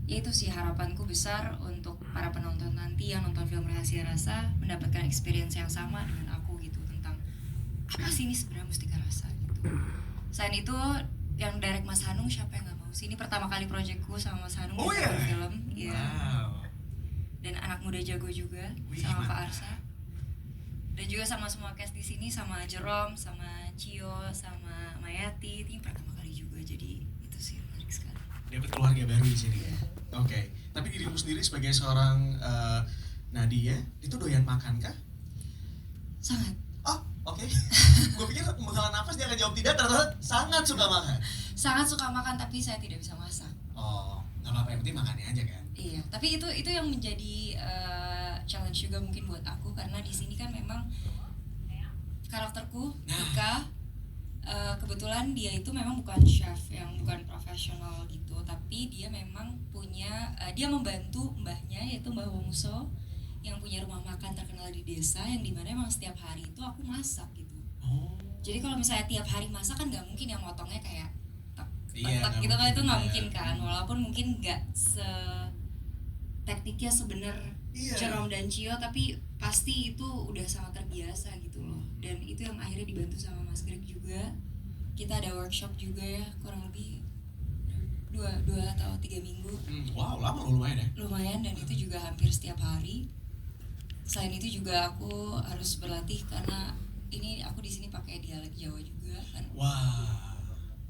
ya itu sih harapanku besar untuk para penonton nanti yang nonton film Rahasia Rasa mendapatkan experience yang sama dengan aku gitu, tentang apa sih ini sebenarnya Mustika Rasa gitu. Selain itu yang direct Mas Hanung, siapa yang gak mau sih? Ini pertama kali proyekku sama Mas Hanung di film. Iya. Wow. Dan anak muda jago juga. Wih, sama mantap. Pak Arsa. Dan juga sama semua cast di sini, sama Jerome, sama Cio, sama Mayati. Ini pertama kali juga, jadi itu sih menarik sekali. Dapat keluarga baru di sini. Oke. Tapi dirimu sendiri sebagai seorang Nadia, itu doyan makan kah? Sangat. Oh, oke. Gue pikir menghela nafas dia akan jawab tidak, ternyata sangat suka makan. Sangat suka makan, tapi saya tidak bisa masak. Oh, nggak apa-apa, yang penting makannya aja kan. Iya, tapi itu yang menjadi challenge juga mungkin buat aku, karena di sini kan memang karakterku Ika, kebetulan dia itu memang bukan chef yang bukan profesional gitu, tapi dia memang punya dia membantu mbahnya, yaitu Mbah Wongso yang punya rumah makan terkenal di desa, yang dimana emang setiap hari itu aku masak gitu. Jadi kalau misalnya tiap hari masak kan nggak mungkin yang motongnya kayak tak gitu kan, itu nggak mungkin kan, walaupun mungkin nggak tekniknya sebenar Jerome dan Cio, tapi pasti itu udah sangat terbiasa gitu loh. Dan itu yang akhirnya dibantu sama Mas Greg juga. Kita ada workshop juga ya, kurang lebih 2 atau 3 minggu. Wow, lama loh, lumayan ya. Lumayan, dan itu juga hampir setiap hari. Selain itu juga aku harus berlatih karena ini aku di sini pakai dialek Jawa juga kan. Wah.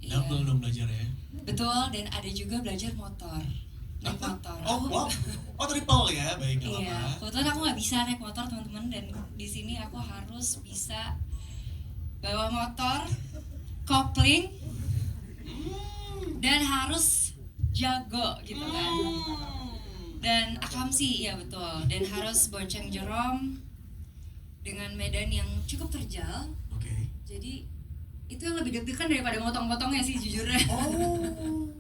Double dong belajar ya. Betul, dan ada juga belajar motor. Naik motor. Oh, wow. Oh, triple ya, baik. Iya, kebetulan aku nggak bisa naik motor teman-teman, dan di sini aku harus bisa bawa motor, kopling, dan harus jago gitu kan. Dan akamsi, ya betul. Dan harus bonceng Jerome dengan medan yang cukup terjal. Oke. Jadi itu yang lebih deg-degan daripada motong-motongnya sih jujurnya. Oh.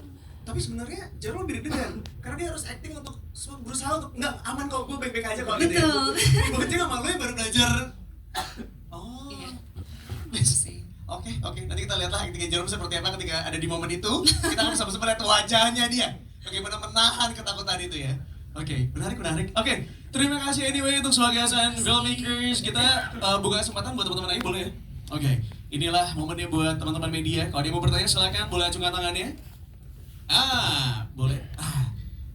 Tapi sebenarnya Jerome lebih deg-degan karena dia harus acting untuk berusaha untuk enggak aman kok, gue baik-baik aja kok. Betul. Bonceng sama lu yang baru belajar. Oh. Iya. Oke. Nanti kita lihatlah actingnya Jerome seperti apa ketika ada di momen itu. Kita akan bersama-sama lihat wajahnya dia. Bagaimana menahan ketakutan itu ya. Oke, menarik. Oke, terima kasih anyway untuk sebagian filmmakers. Kita buka kesempatan buat teman-teman lain, boleh ya? Oke, inilah momennya buat teman-teman media. Kalau dia mau bertanya silakan, boleh acungkan tangannya. Boleh.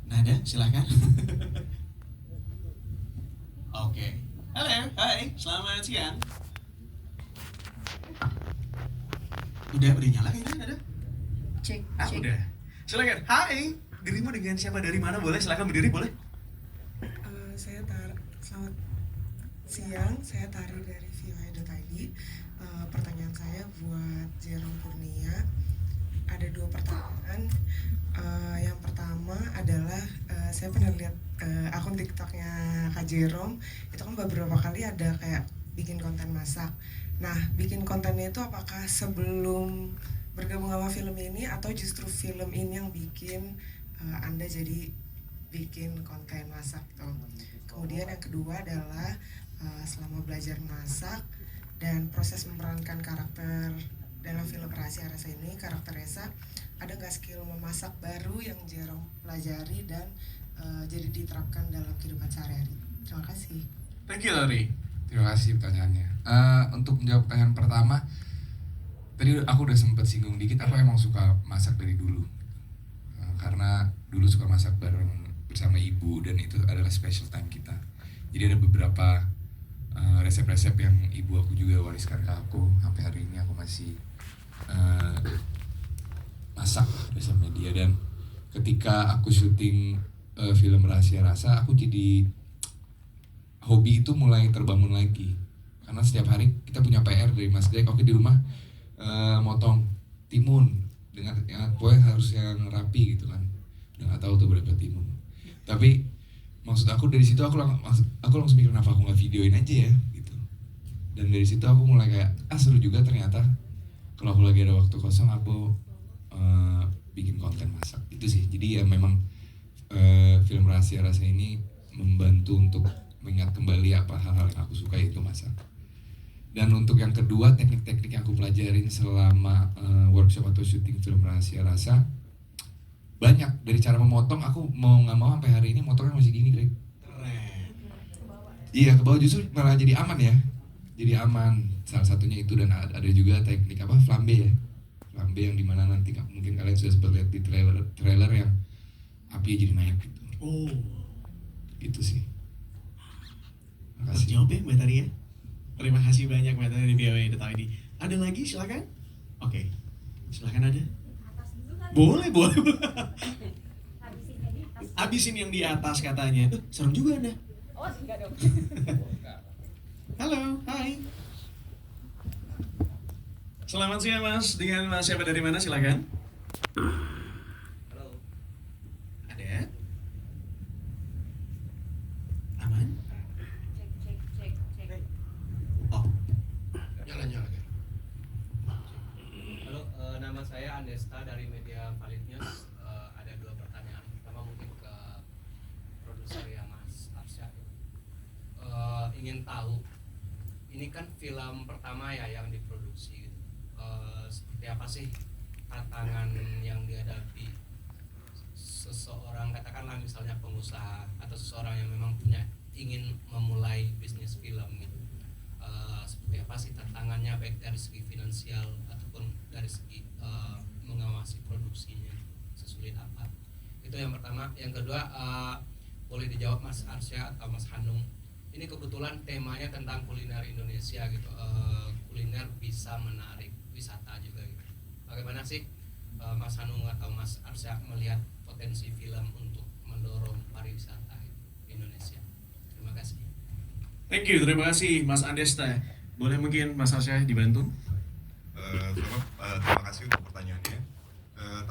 Nada, silakan. Oke. Halo, hai, selamat siang. Udah nyala kayaknya ada. Cek, cek. Udah. Silakan. Hai, dirimu dengan siapa, dari mana, boleh? Silakan berdiri, boleh? Selamat siang, saya Tari dari VOI.id. Pertanyaan saya buat Jerome Kurnia. Ada 2 pertanyaan. Yang pertama adalah saya pernah lihat akun TikToknya Kak Jerome. Itu kan beberapa kali ada kayak bikin konten masak. Nah, bikin kontennya itu apakah sebelum bergabung sama film ini atau justru film ini yang bikin Anda jadi bikin konten masak gitu. Kemudian yang kedua adalah selama belajar masak dan proses memerankan karakter dalam film Rahasia Rasa ini, karakter Reza, ada nggak skill memasak baru yang Jerome pelajari dan jadi diterapkan dalam kehidupan sehari-hari? Terima kasih. Thank you, Lari. Terima kasih pertanyaannya. Untuk menjawab pertanyaan pertama, tadi aku udah sempet singgung dikit. Aku emang suka masak dari dulu, karena dulu suka masak bersama ibu dan itu adalah special time kita. Jadi ada beberapa resep-resep yang ibu aku juga wariskan ke aku. Sampai hari ini aku masih masak bersama dia. Dan ketika aku syuting film Rahasia Rasa, aku jadi hobi itu mulai terbangun lagi. Karena setiap hari kita punya PR dari Mas Greg. Oke, di rumah motong timun dengan kue harus yang rapi gitu kan. Udah nggak tahu tuh berapa timun. Tapi maksud aku dari situ aku langsung mikir kenapa aku nggak videoin aja ya gitu. Dan dari situ aku mulai kayak seru juga ternyata kalau aku lagi ada waktu kosong aku bikin konten masak itu sih. Jadi ya memang film Rahasia Rasa ini membantu untuk mengingat kembali apa hal-hal yang aku suka, yaitu masak. Dan untuk yang kedua, teknik-teknik yang aku pelajarin selama workshop atau syuting film Rahasia Rasa banyak. Dari cara memotong, aku mau nggak mau sampai hari ini motongnya masih gini, Greg. Iya, ke bawah justru malah jadi aman ya. Jadi aman. Salah satunya itu, dan ada juga teknik flambe ya. Flambe yang dimana nanti mungkin kalian sudah sempat lihat di trailer yang api jadi naik gitu. Oh, itu sih. Terjawab ya Mbak Tari ya. Terima kasih banyak Mbak Tari di VOI.id. Ada lagi, silakan. Oke, silakan ada. Boleh. Habisin yang di atas katanya. Serem juga Anda. Oh, enggak dong. Halo, hai. Selamat siang Mas. Dengan Mas siapa dari mana, silakan. Halo. Ada? Aman? Cek. Oh. Nyala. Halo, nama saya Andesta dari Media Valid News. Ada 2 pertanyaan. Pertama mungkin ke produser ya Mas Arsya. Ingin tahu, ini kan film pertama ya yang diproduksi. Seperti apa sih tantangan yang dihadapi seseorang, katakanlah misalnya pengusaha atau seseorang yang memang ingin memulai bisnis film gitu. Seperti apa sih tantangannya, baik dari segi finansial ataupun dari segi mengawasi produksinya, sesulit apa? Itu yang pertama. Yang kedua, boleh dijawab Mas Arsya atau Mas Hanung. Ini kebetulan temanya tentang kuliner Indonesia gitu. Kuliner bisa menarik wisata juga gitu. Bagaimana sih Mas Hanung atau Mas Arsya melihat potensi film untuk mendorong pariwisata Indonesia? Terima kasih. Thank you, terima kasih Mas Andesta. Boleh mungkin Mas Arsya dibantu? Terima kasih untuk pertanyaannya.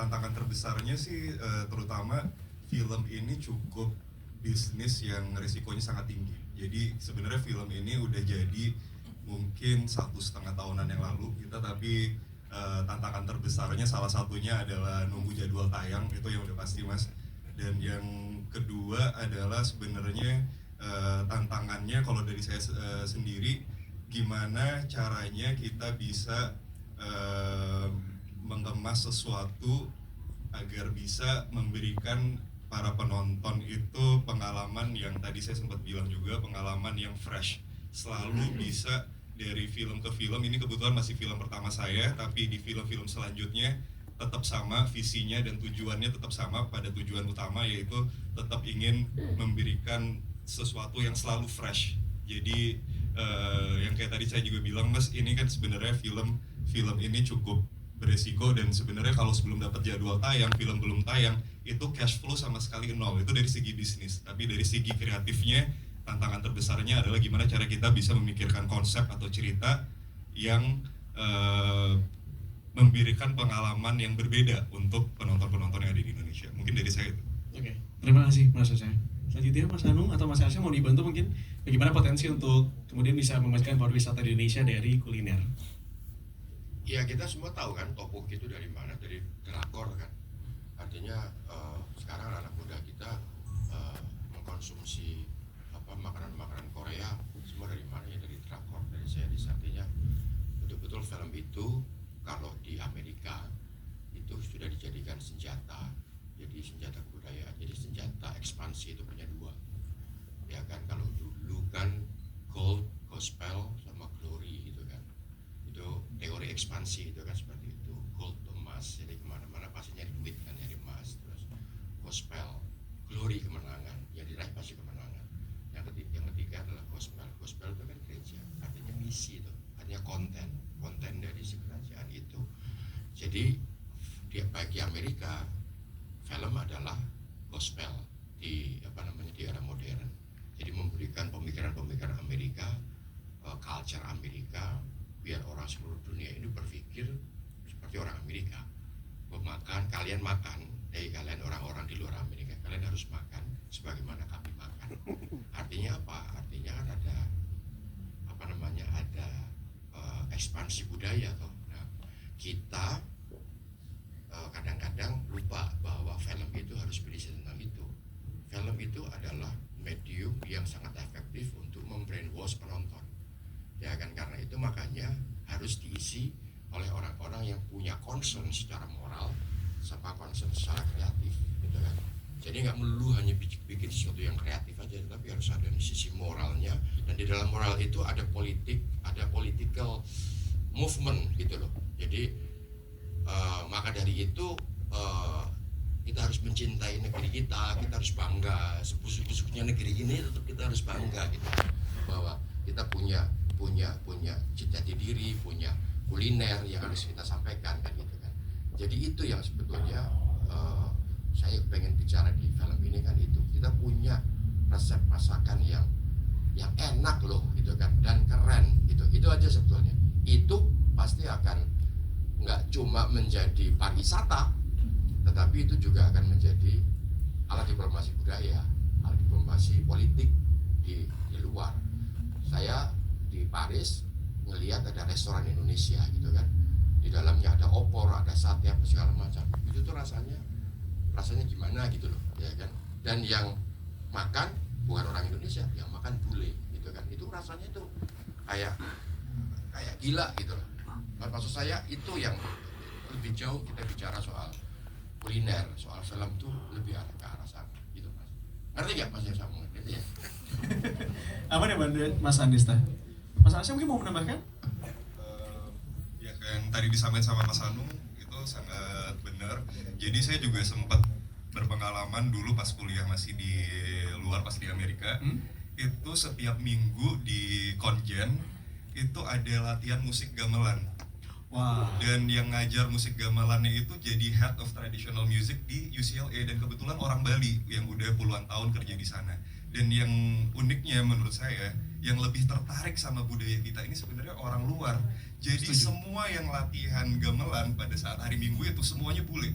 Tantangan terbesarnya sih terutama film ini cukup bisnis yang risikonya sangat tinggi. Jadi sebenarnya film ini udah jadi mungkin 1,5 tahunan yang lalu kita, tapi tantangan terbesarnya salah satunya adalah nunggu jadwal tayang, itu yang udah pasti Mas. Dan yang kedua adalah sebenarnya tantangannya kalau dari saya sendiri, gimana caranya kita bisa mengemas sesuatu agar bisa memberikan para penonton itu pengalaman yang tadi saya sempat bilang juga, pengalaman yang fresh, selalu bisa dari film ke film. Ini kebetulan masih film pertama saya, tapi di film-film selanjutnya tetap sama visinya dan tujuannya tetap sama pada tujuan utama, yaitu tetap ingin memberikan sesuatu yang selalu fresh. Jadi yang kayak tadi saya juga bilang Mas, ini kan sebenarnya film ini cukup beresiko, dan sebenarnya kalau sebelum dapat jadwal tayang, film belum tayang, itu cash flow sama sekali nol. Itu dari segi bisnis. Tapi dari segi kreatifnya, tantangan terbesarnya adalah gimana cara kita bisa memikirkan konsep atau cerita yang memberikan pengalaman yang berbeda untuk penonton-penonton yang ada di Indonesia. Mungkin dari saya itu. Oke, terima kasih Mas Arsya. Selanjutnya Mas Anung atau Mas Arsya mau dibantu mungkin bagaimana potensi untuk kemudian bisa memastikan pariwisata di Indonesia dari kuliner. Ya kita semua tahu kan tteokbokki itu dari mana, dari drakor kan. Artinya sekarang anak muda kita mengkonsumsi makanan-makanan Korea semua dari mana, ya dari drakor, dari series. Artinya betul-betul film itu kalau di Amerika itu sudah dijadikan senjata, jadi senjata kebudayaan, jadi senjata ekspansi. Itu punya dua, ya kan. Kalau dulu kan gold, gospel sama glory gitu kan, itu teori ekspansi itu kan seperti itu. Gold emas, jadi kemana-mana pasti nyari duit kan, nyari emas. Terus gospel, glory kemenangan, yang diraih pasti kemenangan. Yang ketiga adalah gospel. Gospel itu kan gereja, artinya misi itu, artinya konten dari si kerajaan itu. Jadi bagi Amerika film adalah gospel di di era modern. Jadi memberikan pemikiran-pemikiran Amerika, culture Amerika, biar orang seluruh dunia ini berpikir seperti orang Amerika. Kalian makan, kalian orang-orang di luar Amerika, kalian harus makan sebagaimana kami makan. Artinya apa? Artinya kan ada ada ekspansi budaya toh. Nah, kita kadang-kadang lupa bahwa film itu harus berisi tentang itu. Film itu adalah medium yang sangat efektif untuk membrainwash penonton. Ya kan, karena itu makanya harus diisi oleh orang-orang yang punya concern secara moral sama concern secara kreatif, gitu kan. Jadi nggak melulu hanya bikin sesuatu yang kreatif aja, tapi harus ada di sisi moralnya. Dan di dalam moral itu ada politik, ada political movement gitu loh. Jadi maka dari itu kita harus mencintai negeri kita harus bangga. Sebusuk-busuknya negeri ini tetap kita harus bangga gitu, bahwa kita punya jati diri, punya kuliner yang harus kita sampaikan kan gitu kan. Jadi itu yang sebetulnya saya pengen bicara di film ini kan, itu kita punya resep masakan yang enak loh gitu kan, dan keren gitu. Itu aja sebetulnya. Itu pasti akan nggak cuma menjadi pariwisata, tetapi itu juga akan menjadi alat diplomasi budaya, alat diplomasi politik di luar. Saya di Paris ngelihat ada restoran Indonesia gitu kan, di dalamnya ada opor, ada sate, apa segala macam. Itu tuh rasanya gimana gitu loh, ya kan. Dan yang makan bukan orang Indonesia, yang makan bule gitu kan. Itu rasanya tuh kayak gila gitu loh. Maksud saya itu yang lebih jauh kita bicara soal kuliner, soal film tuh lebih ke arah sana gitu Mas. Ngerti nggak Mas yang sama ngerti ya? Apa nih Mas Andesta? Mas Arsya mungkin mau menambahkan? Ya kayak yang tadi disampaikan sama Mas Anung itu sangat benar. Jadi saya juga sempat berpengalaman dulu pas kuliah masih di luar, pas di Amerika. Itu setiap minggu di Konjen itu ada latihan musik gamelan. Wow. Dan yang ngajar musik gamelannya itu jadi head of traditional music di UCLA, dan kebetulan orang Bali yang udah puluhan tahun kerja di sana. Dan yang uniknya menurut saya, yang lebih tertarik sama budaya kita ini sebenarnya orang luar. Jadi semua yang latihan gamelan pada saat hari Minggu itu semuanya bule.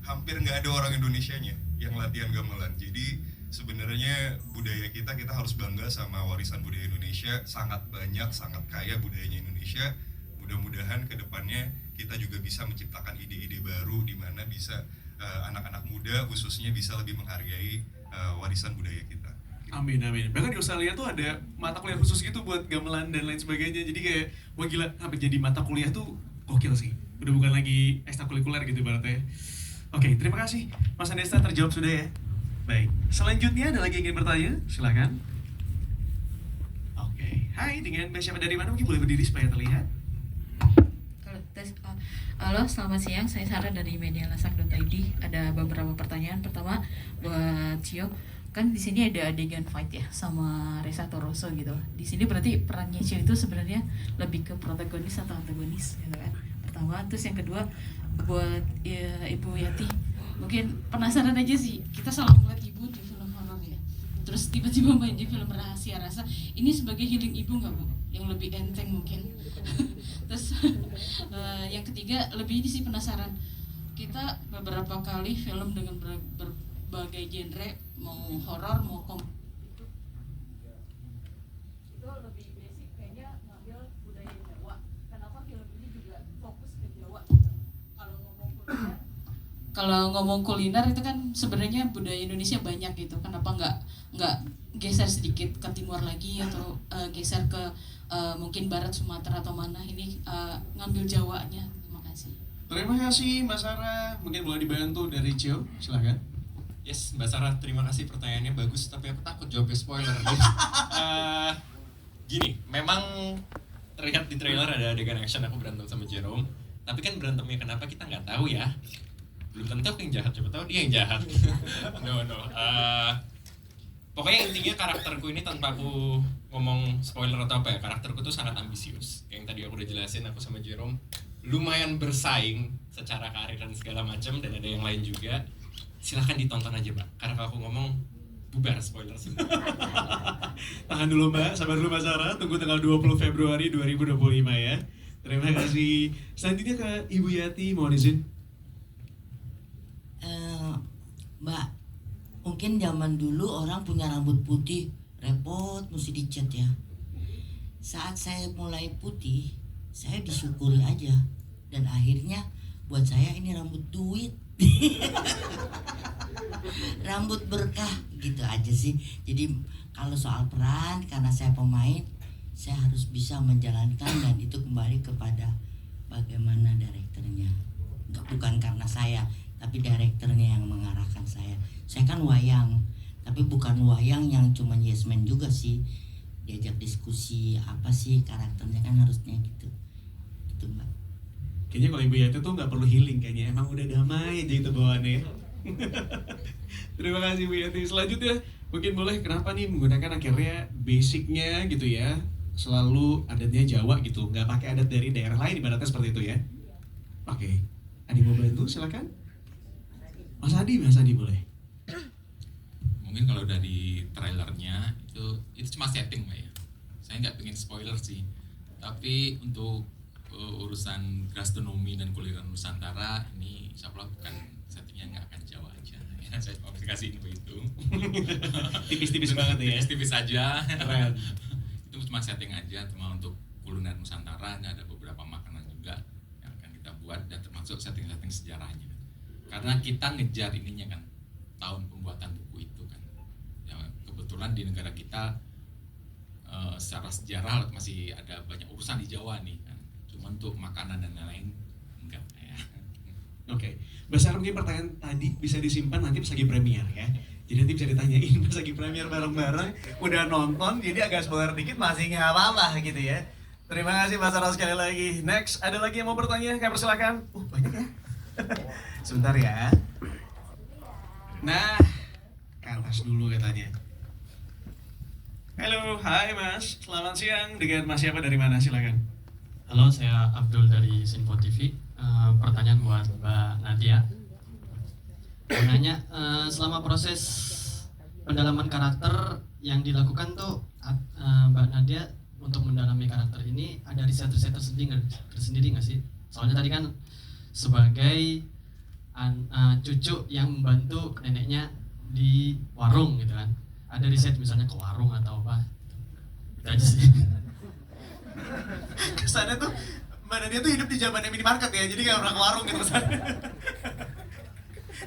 Hampir nggak ada orang Indonesianya yang latihan gamelan. Jadi sebenarnya budaya kita harus bangga sama warisan budaya Indonesia. Sangat banyak, sangat kaya budayanya Indonesia. Mudah-mudahan ke depannya kita juga bisa menciptakan ide-ide baru di mana bisa anak-anak muda khususnya bisa lebih menghargai warisan budaya kita. Amin, amin. Bahkan di Australia tuh ada mata kuliah khusus gitu buat gamelan dan lain sebagainya. Jadi kayak, wah gila, sampai jadi mata kuliah tuh gokil sih. Udah bukan lagi ekstrakurikuler gitu ibaratnya. Oke, terima kasih. Mas Andesta terjawab sudah ya? Baik. Selanjutnya ada lagi yang ingin bertanya? Silakan. Oke. Hai, dengan Mbak siapa dari mana? Mungkin boleh berdiri supaya terlihat. Halo, selamat siang. Saya Sarah dari medialasak.id. Ada beberapa pertanyaan. Pertama buat Cio, kan di sini ada adegan fight ya sama Reza Toroso gitu. Di sini berarti perannya Cio itu sebenarnya lebih ke protagonis atau antagonis gitu kan? pertama. Terus yang kedua buat ya, Ibu Yati, mungkin penasaran aja sih, kita selalu ngeliat Ibu di film horor ya, terus tiba-tiba main di film rahasia rasa, ini sebagai healing Ibu nggak Bu? Yang lebih enteng mungkin. Terus yang ketiga lebih ini sih penasaran, kita beberapa kali film dengan berbagai genre, mau horor mau Itu lebih basic kayaknya ngambil budaya Jawa. Kenapa film ini juga fokus ke Jawa gitu? Kalau ngomong kuliner itu kan sebenarnya budaya Indonesia banyak gitu. Kenapa nggak geser sedikit ke timur lagi atau geser ke mungkin barat Sumatera atau mana, ini ngambil Jawanya. Terima kasih. Terima kasih Mbak Sarah. Mungkin boleh dibantu dari Cio, silahkan. Yes, Mbak Sarah, terima kasih pertanyaannya bagus, tapi aku takut jawabnya spoiler. Gini, memang terlihat di trailer ada adegan action aku berantem sama Jerome, tapi kan berantemnya kenapa kita nggak tahu ya. Belum tentu aku yang jahat, coba tahu dia yang jahat. No. Pokoknya intinya karakterku ini, tanpa aku ngomong spoiler atau apa ya, karakterku tuh sangat ambisius. Yang tadi aku udah jelasin, aku sama Jerome lumayan bersaing secara karir dan segala macam, dan ada yang lain juga. Silahkan ditonton aja Mbak, karena kalau aku ngomong bubar spoiler semua. Tahan dulu Mbak, sabar dulu Mbak Sarah, tunggu tanggal 20 Februari 2025 ya. Terima kasih. Selanjutnya ke Ibu Yati, mohon izin. Mbak, mungkin zaman dulu orang punya rambut putih repot mesti dicat ya. Saat saya mulai putih, saya disyukuri aja, dan akhirnya buat saya ini rambut duit. Rambut berkah gitu aja sih. Jadi kalau soal peran, karena saya pemain, saya harus bisa menjalankan, dan itu kembali kepada bagaimana direkturnya. Bukan karena saya, tapi direkturnya yang mengarahkan saya. Saya kan wayang, tapi bukan wayang yang cuma yes man juga sih. Diajak diskusi apa sih karakternya, kan harusnya gitu. Gitu Mbak. Kayaknya kalau Ibu Yati tuh nggak perlu healing kayaknya, emang udah damai aja itu bawaannya. Terima kasih Ibu Yati. Selanjutnya mungkin boleh, kenapa nih menggunakan akhirnya basicnya gitu ya, selalu adatnya Jawa gitu, nggak pakai adat dari daerah lain, ibaratnya seperti itu ya. Oke, Adi mau bantu silakan. Mas Adi boleh. Mungkin kalau dari trailernya itu cuma setting Mbak ya. Saya nggak pengen spoiler sih, tapi untuk urusan gastronomi dan kuliner Nusantara ini insya Allah bukan settingnya nggak akan Jawa aja ya. Saya mau kasih info itu. Tipis-tipis banget ya. Tipis-tipis aja. Keren. Itu cuma setting aja, cuma untuk kuliner Nusantara. Ada beberapa makanan juga yang akan kita buat, dan termasuk setting-setting sejarahnya. Karena kita ngejar ininya kan, tahun pembuatan buku itu kan. Ya, kebetulan di negara kita secara sejarah masih ada banyak urusan di Jawa nih kan. Cuma untuk makanan dan lain-lain enggak ya. Oke, Mbak Sarah, mungkin pertanyaan tadi bisa disimpan nanti pas lagi premier ya. Jadi nanti bisa ditanyain pas lagi premier bareng-bareng. Udah nonton, jadi agak spoiler dikit masih nggak apa-apa gitu ya. Terima kasih Mbak Sarah sekali lagi. Next, ada lagi yang mau bertanya? Kami persilakan. Banyak ya. Sebentar ya. Nah, ke atas dulu katanya. Halo, hai Mas. Selamat siang. Dengan Mas siapa, dari mana? Silakan. Halo, saya Abdul dari Sinpo TV. Pertanyaan buat Mbak Nadia. Mau nanya, selama proses pendalaman karakter yang dilakukan tuh Mbak Nadia untuk mendalami karakter ini, ada riset-riset tersendiri nggak sih? Soalnya tadi kan sebagai cucu yang membantu neneknya di warung gitu kan, ada riset misalnya ke warung atau apa? Itu aja sih. Kesannya tuh Mbak Nadia tuh hidup di zamannya minimarket ya, jadi gak pernah ke warung gitu kesannya.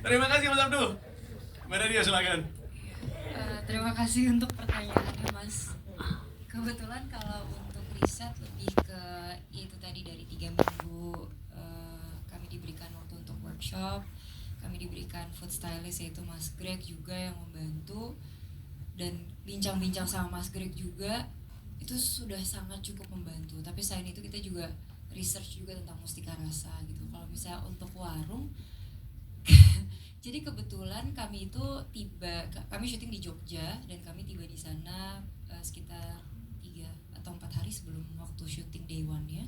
Terima kasih Mas Abdul. Mbak Nadia silakan. Terima kasih untuk pertanyaannya Mas. Kebetulan kalau untuk riset lebih ke itu tadi, dari 3 minggu kami diberikan waktu untuk workshop, kami diberikan food stylist yaitu Mas Greg juga yang membantu, dan bincang-bincang sama Mas Greg juga itu sudah sangat cukup membantu. Tapi selain itu kita juga research juga tentang mustika rasa gitu. Kalau misalnya untuk warung jadi kebetulan kami itu kami syuting di Jogja, dan kami tiba di sana sekitar 3 atau 4 hari sebelum waktu syuting day one-nya.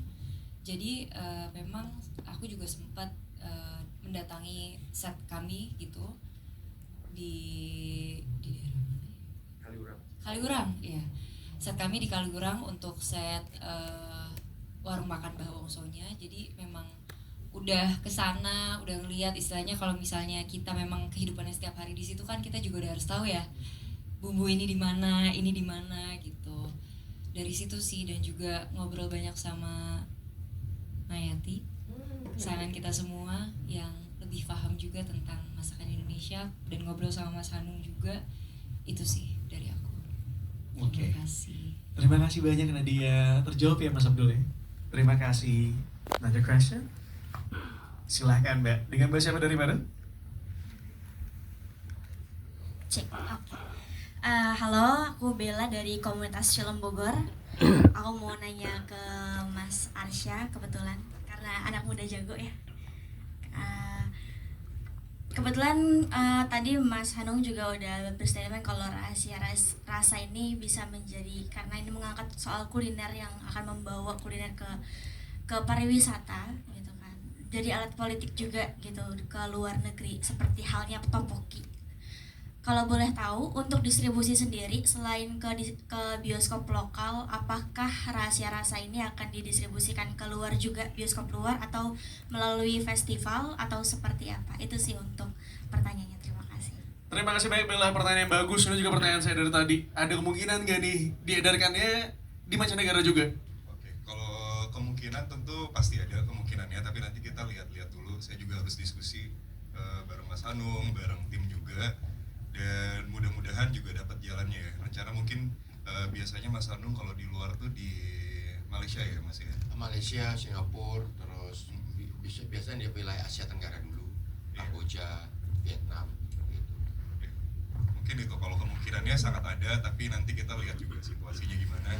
Jadi memang aku juga sempat mendatangi set kami gitu di Kaliurang, ya. Set kami di Kaliurang untuk set warung makan Mbah Wongsonya. Jadi memang udah kesana, udah ngeliat istilahnya kalau misalnya kita memang kehidupannya setiap hari di situ kan kita juga udah harus tahu ya bumbu ini di mana gitu. Dari situ sih, dan juga ngobrol banyak sama Mayati, pasangan kita semua yang lebih paham juga tentang masakan Indonesia, dan ngobrol sama Mas Hanung juga. Itu sih dari aku. Oke. Terima kasih. Terima kasih banyak Nadia. Terjawab ya Mas Abdul ya. Terima kasih. Another question? Silahkan Mbak. Dengan Mbak siapa dari mana? Cek. Oke. Halo, aku Bella dari komunitas film Bogor. Aku mau nanya ke Mas Arsya kebetulan karena anak muda jago ya. Kebetulan tadi Mas Hanung juga udah berstatement kalau rahasia rasa ini bisa menjadi, karena ini mengangkat soal kuliner yang akan membawa kuliner ke pariwisata gitu kan. Jadi alat politik juga gitu ke luar negeri seperti halnya topoki. Kalau boleh tahu, untuk distribusi sendiri selain ke bioskop lokal, apakah rahasia rasa ini akan didistribusikan ke luar juga, bioskop luar, atau melalui festival, atau seperti apa? Itu sih untuk pertanyaannya. Terima kasih. Terima kasih banyak Bella, pertanyaan yang bagus. Ini juga pertanyaan saya dari tadi. Ada kemungkinan nggak nih diedarkannya di mancanegara juga? Kalau kemungkinan tentu pasti ada kemungkinannya, tapi nanti kita lihat-lihat dulu. Saya juga harus diskusi bareng Mas Hanung, bareng tim juga, dan mudah-mudahan juga dapat jalannya ya. Rencana mungkin biasanya Mas Hanung kalau di luar tuh di Malaysia ya Mas ya? Malaysia, Singapura, terus biasanya di wilayah Asia Tenggara dulu, Kamboja, Vietnam, gitu. Mungkin itu kalau kemungkinannya sangat ada, tapi nanti kita lihat juga situasinya gimana.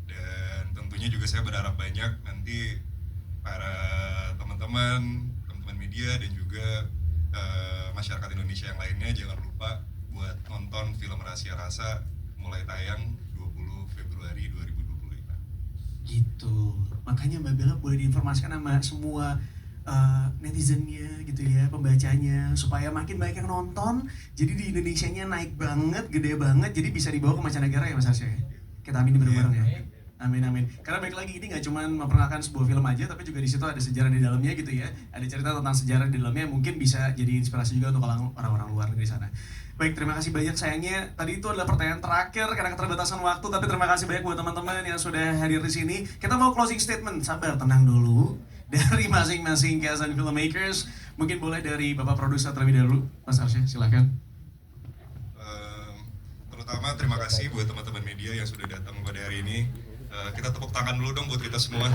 Dan tentunya juga saya berharap banyak nanti para teman-teman media dan juga masyarakat Indonesia yang lainnya jangan lupa buat nonton film Rahasia Rasa mulai tayang 20 Februari 2025. Gitu. Makanya Mbak Bella boleh diinformasikan sama semua netizennya gitu ya, pembacanya, supaya makin banyak yang nonton. Jadi di Indonesianya naik banget, gede banget, jadi bisa dibawa ke mancanegara ya Mas Arsya ya. Kita aminin bareng-bareng ya. Amin amin. Karena baik lagi ini nggak cuma memperkenalkan sebuah film aja, tapi juga di situ ada sejarah di dalamnya gitu ya. Ada cerita tentang sejarah di dalamnya, mungkin bisa jadi inspirasi juga untuk orang-orang luar negeri sana. Baik, terima kasih banyak. Sayangnya tadi itu adalah pertanyaan terakhir karena keterbatasan waktu, tapi terima kasih banyak buat teman-teman yang sudah hadir di sini. Kita mau closing statement. Sabar, tenang dulu. Dari masing-masing cast and filmmakers. Mungkin boleh dari Bapak produser terlebih dahulu, Mas Arsya, silakan. Terutama terima kasih buat teman-teman media yang sudah datang pada hari ini. Kita tepuk tangan dulu dong buat kita semua.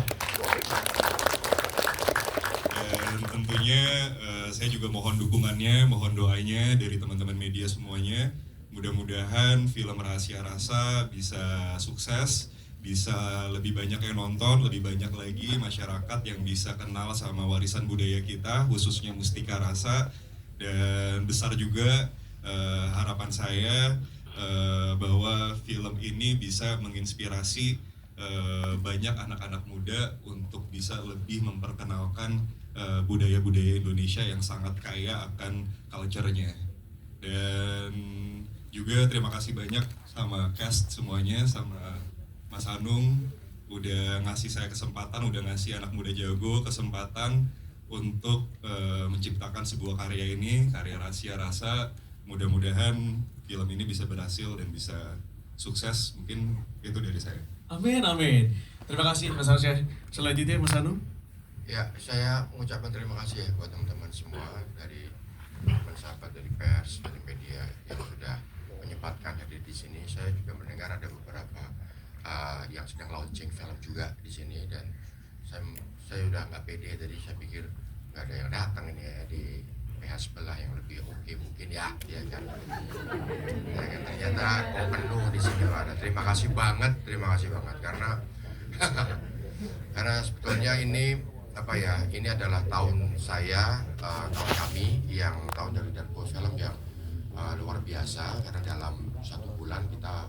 Dan tentunya saya juga mohon dukungannya, mohon doanya dari teman-teman media semuanya. Mudah-mudahan film Rahasia Rasa bisa sukses, bisa lebih banyak yang nonton, lebih banyak lagi masyarakat yang bisa kenal sama warisan budaya kita, khususnya Mustika Rasa. Dan besar juga harapan saya bahwa film ini bisa menginspirasi banyak anak-anak muda untuk bisa lebih memperkenalkan budaya-budaya Indonesia yang sangat kaya akan culture-nya. Dan juga terima kasih banyak sama cast semuanya, sama Mas Hanung udah ngasih saya kesempatan, udah ngasih anak muda jago kesempatan untuk menciptakan sebuah karya ini, karya Rahasia Rasa. Mudah-mudahan film ini bisa berhasil dan bisa sukses. Mungkin itu dari saya. Amin, amin. Terima kasih Mas Arsya. Selanjutnya Mas Hanung. Ya, saya mengucapkan terima kasih ya buat teman-teman semua dari teman sahabat dari pers, dari media yang sudah menyempatkan hadir di sini. Saya juga mendengar ada beberapa yang sedang launching film juga di sini, dan saya udah nggak pede, jadi saya pikir nggak ada yang datang ini ya di PH sebelah yang lebih oke mungkin ya kan. Ya kan ternyata penuh di sini ada. Terima kasih banget karena sebetulnya ini ini adalah tahun saya, tahun kami yang tahun dari Darbo Film yang luar biasa, karena dalam 1 bulan kita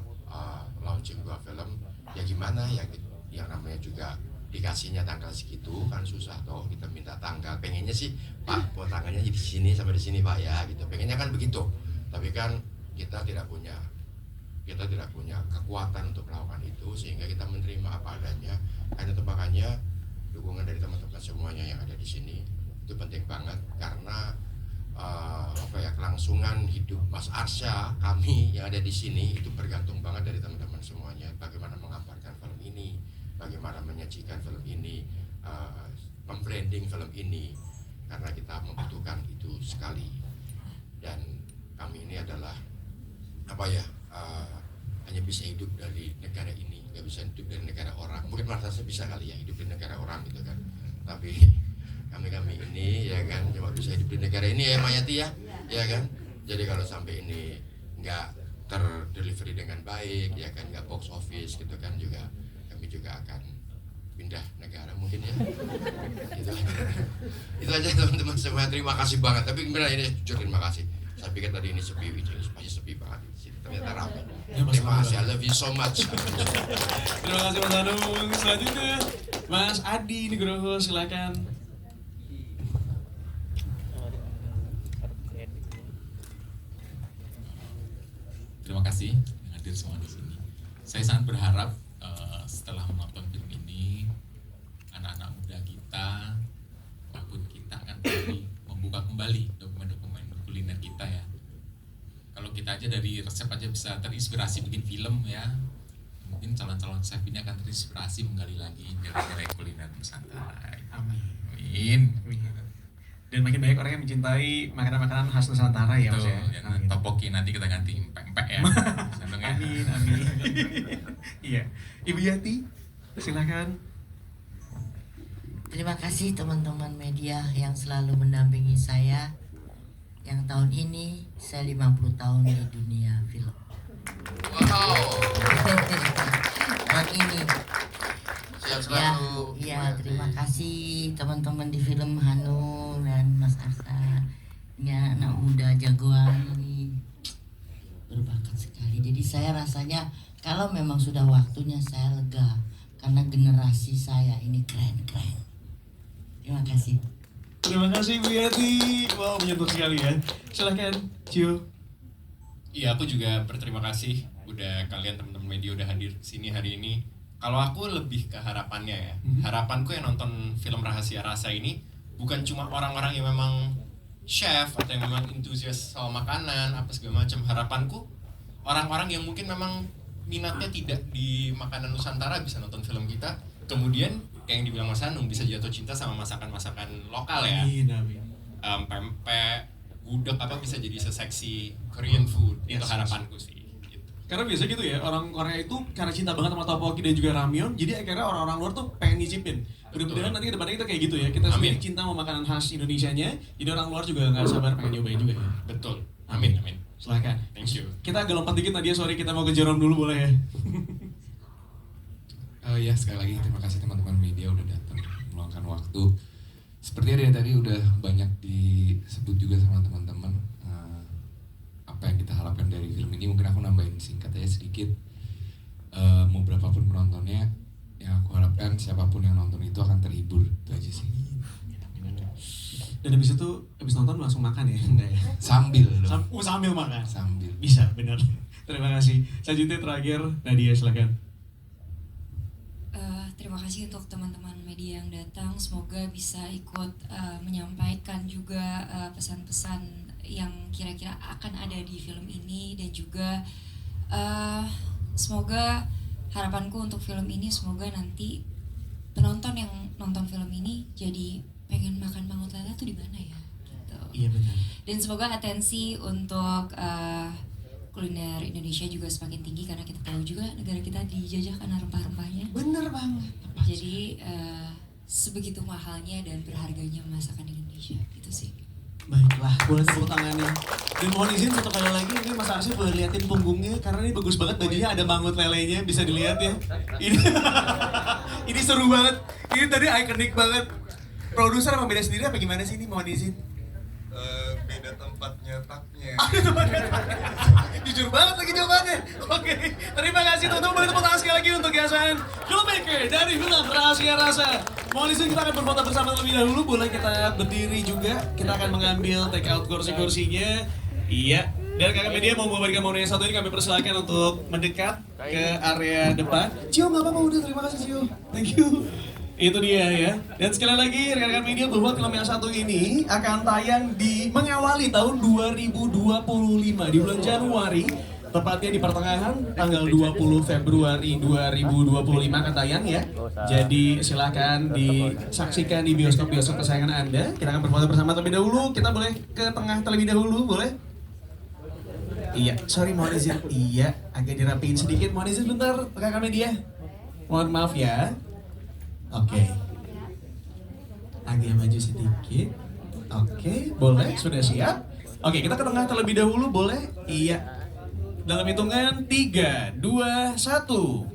launching 2 film. Ya gimana ya, yang namanya juga dikasihnya tanggal segitu kan susah toh, kita minta tanggal, pengennya sih Pak mau tanggalnya di sini sampai di sini Pak ya gitu, pengennya kan begitu, tapi kan kita tidak punya kekuatan untuk melakukan itu, sehingga kita menerima apa adanya. Karena itu makanya dukungan dari teman-teman semuanya yang ada di sini itu penting banget, karena kelangsungan hidup Mas Arsya, kami yang ada di sini itu bergantung banget dari teman-teman semuanya, bagaimana mengabarkan film ini, bagaimana menyajikan film ini, membranding film ini, karena kita membutuhkan itu sekali. Dan kami ini adalah hanya bisa hidup dari negara ini, nggak bisa hidup dari negara orang. Mungkin merasa bisa kali ya hidup di negara orang gitu kan, tapi kami ini ya kan cuma bisa hidup di negara ini ya Mayati ya kan. Jadi kalau sampai ini nggak terdelivery dengan baik ya kan, nggak box office gitu kan, juga kami juga akan pindah negara mungkin ya. Itu aja teman-teman semua, terima kasih banget. Tapi benar ini jujur terima kasih. Saya pikir tadi ini sepi, ini pasti sepi banget di sini, ternyata ramai. Terima kasih, I love you so much. Terima kasih Mas Hanung. Selanjutnya Mas Adi Nugroho, silakan. Terima kasih yang hadir semua di sini. Saya sangat berharap setelah menonton film ini, anak-anak muda kita maupun kita akan membuka kembali dokumen-dokumen kuliner kita ya. Kalau kita aja dari resep aja bisa terinspirasi bikin film ya, mungkin calon-calon chef ini akan terinspirasi menggali lagi nilai-nilai kuliner Nusantara. Amin. Dan makin banyak orang yang mencintai makanan-makanan khas Nusantara ya Mas ya. Topoki nanti kita ganti empek-empek ya. Amin. Iya. Ibu Yati, silakan. Terima kasih teman-teman media yang selalu mendampingi saya. Yang tahun ini saya 50 tahun di dunia film. Wow. Tahun ini. Sehat selalu. Ya, terima kasih teman-teman di film Hanung dan Mas Arsa. Ini anak muda jagoan ini berbakat sekali. Jadi saya rasanya kalau memang sudah waktunya saya lega, karena generasi saya ini keren-keren. Terima kasih. Terima kasih Bu Yati. Wow, menyentuh sekali ya. Silakan Cio. Iya, aku juga berterima kasih udah kalian teman-teman media udah hadir sini hari ini. Kalau aku lebih ke harapannya ya. Harapanku yang nonton film Rahasia Rasa ini bukan cuma orang-orang yang memang chef atau yang memang entusias soal makanan apa segala macam. Harapanku orang-orang yang mungkin memang minatnya tidak di makanan Nusantara bisa nonton film kita. Kemudian kayak yang dibilang Mas Hanung bisa jatuh cinta sama masakan-masakan lokal ya. Pempek, gudeg apa bisa jadi seseksi Korean food. Itu harapanku sih. Karena biasa gitu ya, orang Korea itu karena cinta banget sama tteokbokki dan juga ramyeon, jadi akhirnya orang-orang luar tuh pengen nyicipin. Mudah-mudahan nanti ke depannya kita kayak gitu ya, kita sendiri cinta sama makanan khas Indonesianya, jadi orang luar juga nggak sabar pengen nyobain juga ya. Betul. Amin. Silakan. Thank you. Kita agak lompat dikit Nadia, sorry kita mau ke Jerome dulu boleh ya? Ya sekali lagi terima kasih teman-teman media udah datang meluangkan waktu. Seperti yang tadi udah banyak disebut juga sama teman-teman apa yang kita harapkan dari film ini. Mungkin aku nambahin singkat aja sedikit. Mau berapapun penontonnya, yang aku harapkan siapapun yang nonton itu akan terhibur, itu aja sih. Dan habis itu habis nonton langsung makan ya? Enggak ya? Sambil dong. Sambil makan? Sambil. Bisa, benar. Terima kasih. Selanjutnya terakhir Nadia, silakan. Terima kasih untuk teman-teman media yang datang. Semoga bisa ikut menyampaikan juga pesan-pesan yang kira-kira akan ada di film ini, dan juga semoga harapanku untuk film ini semoga nanti penonton yang nonton film ini jadi pengen makan mangut lele tuh di mana ya gitu. Iya benar. Dan semoga atensi untuk kuliner Indonesia juga semakin tinggi, karena kita tahu juga negara kita dijajah karena rempah-rempahnya. Bener banget. Jadi sebegitu mahalnya dan berharganya masakan Indonesia gitu sih. Baiklah, boleh tepuk tangannya. Dan mohon izin satu kali lagi, ini Mas Arsy boleh liatin punggungnya, karena ini bagus banget bajunya, ada mangut lelenya, bisa dilihat ya. Ini seru banget, ini tadi ikonik banget. Produser apa beda sendiri apa gimana sih ini, mohon izin? beda tempat nyetaknya. Jujur banget lagi jawabannya. Oke, terima kasih teman-teman. Boleh tepuk tangan sekali lagi untuk Gasan filmmaker dari film Rahasia Rasa. Mohon izin kita akan berfoto bersama terlebih dahulu. Boleh kita berdiri juga. Kita akan mengambil take out kursi-kursinya. Iya. Dan kakak media mau memberikan momen yang satu ini kami persilakan untuk mendekat ke area depan. Cio, nggak apa-apa udah, terima kasih Cio. Thank you. Itu dia ya. Dan sekali lagi rekan-rekan media bahwa film yang satu ini akan tayang di mengawali tahun 2025 di bulan Januari. Tepatnya di pertengahan tanggal 20 Februari 2025 akan tayang ya. Jadi silakan disaksikan di bioskop-bioskop kesayangan Anda. Kita akan berfoto bersama terlebih dahulu. Kita boleh ke tengah terlebih dahulu, boleh? Iya, sorry mohon izin. Iya, agak dirapiin sedikit. Mohon izin bentar, rekan media. Mohon maaf ya. Oke. Agak maju sedikit. Oke, boleh? Sudah siap? Oke, kita ke tengah terlebih dahulu, boleh? Iya. Dalam hitungan 3, 2, 1.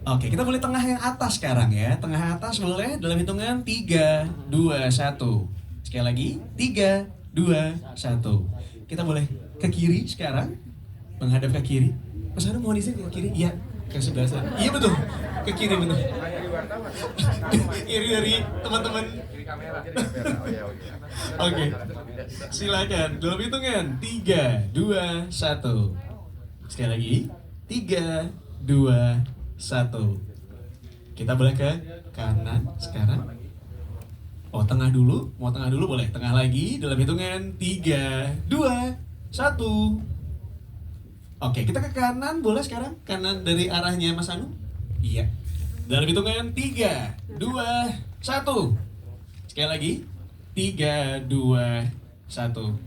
Oke, kita boleh tengah yang atas sekarang ya. Tengah atas boleh dalam hitungan 3, 2, 1. Sekali lagi, 3, 2, 1. Kita boleh ke kiri sekarang. Menghadap ke kiri. Mas Anu mohon izin ke kiri? Iya, ke sebelah sana. Iya betul, ke kiri betul. Kiri dari teman-teman. Oke, silakan. Dalam hitungan 3, 2, 1. Sekali lagi, 3, 2, 1. Kita boleh ke kanan sekarang. Oh, tengah dulu. Mau tengah dulu boleh. Tengah lagi. Dalam hitungan 3, 2, 1. Oke, kita ke kanan boleh sekarang? Kanan dari arahnya Mas Anu? Iya. Dalam hitungan 3, 2, 1. Sekali lagi. 3, 2, 1.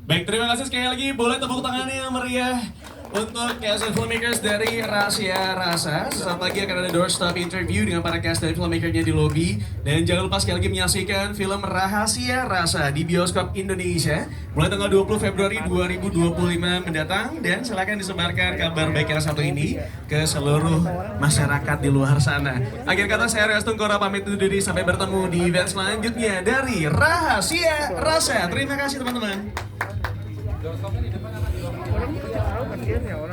Baik, terima kasih sekali lagi. Boleh tepuk tangannya yang meriah untuk cast and filmmakers dari Rahasia Rasa. Sesaat lagi akan ada doorstop interview dengan para cast dan filmmakernya di lobby. Dan jangan lupa sekali lagi menyaksikan film Rahasia Rasa di bioskop Indonesia mulai tanggal 20 Februari 2025 mendatang. Dan silakan disebarkan kabar baik yang satu ini ke seluruh masyarakat di luar sana. Akhir kata saya Reas Tungkora pamit undur diri. Sampai bertemu di event selanjutnya dari Rahasia Rasa. Terima kasih teman-teman. Orang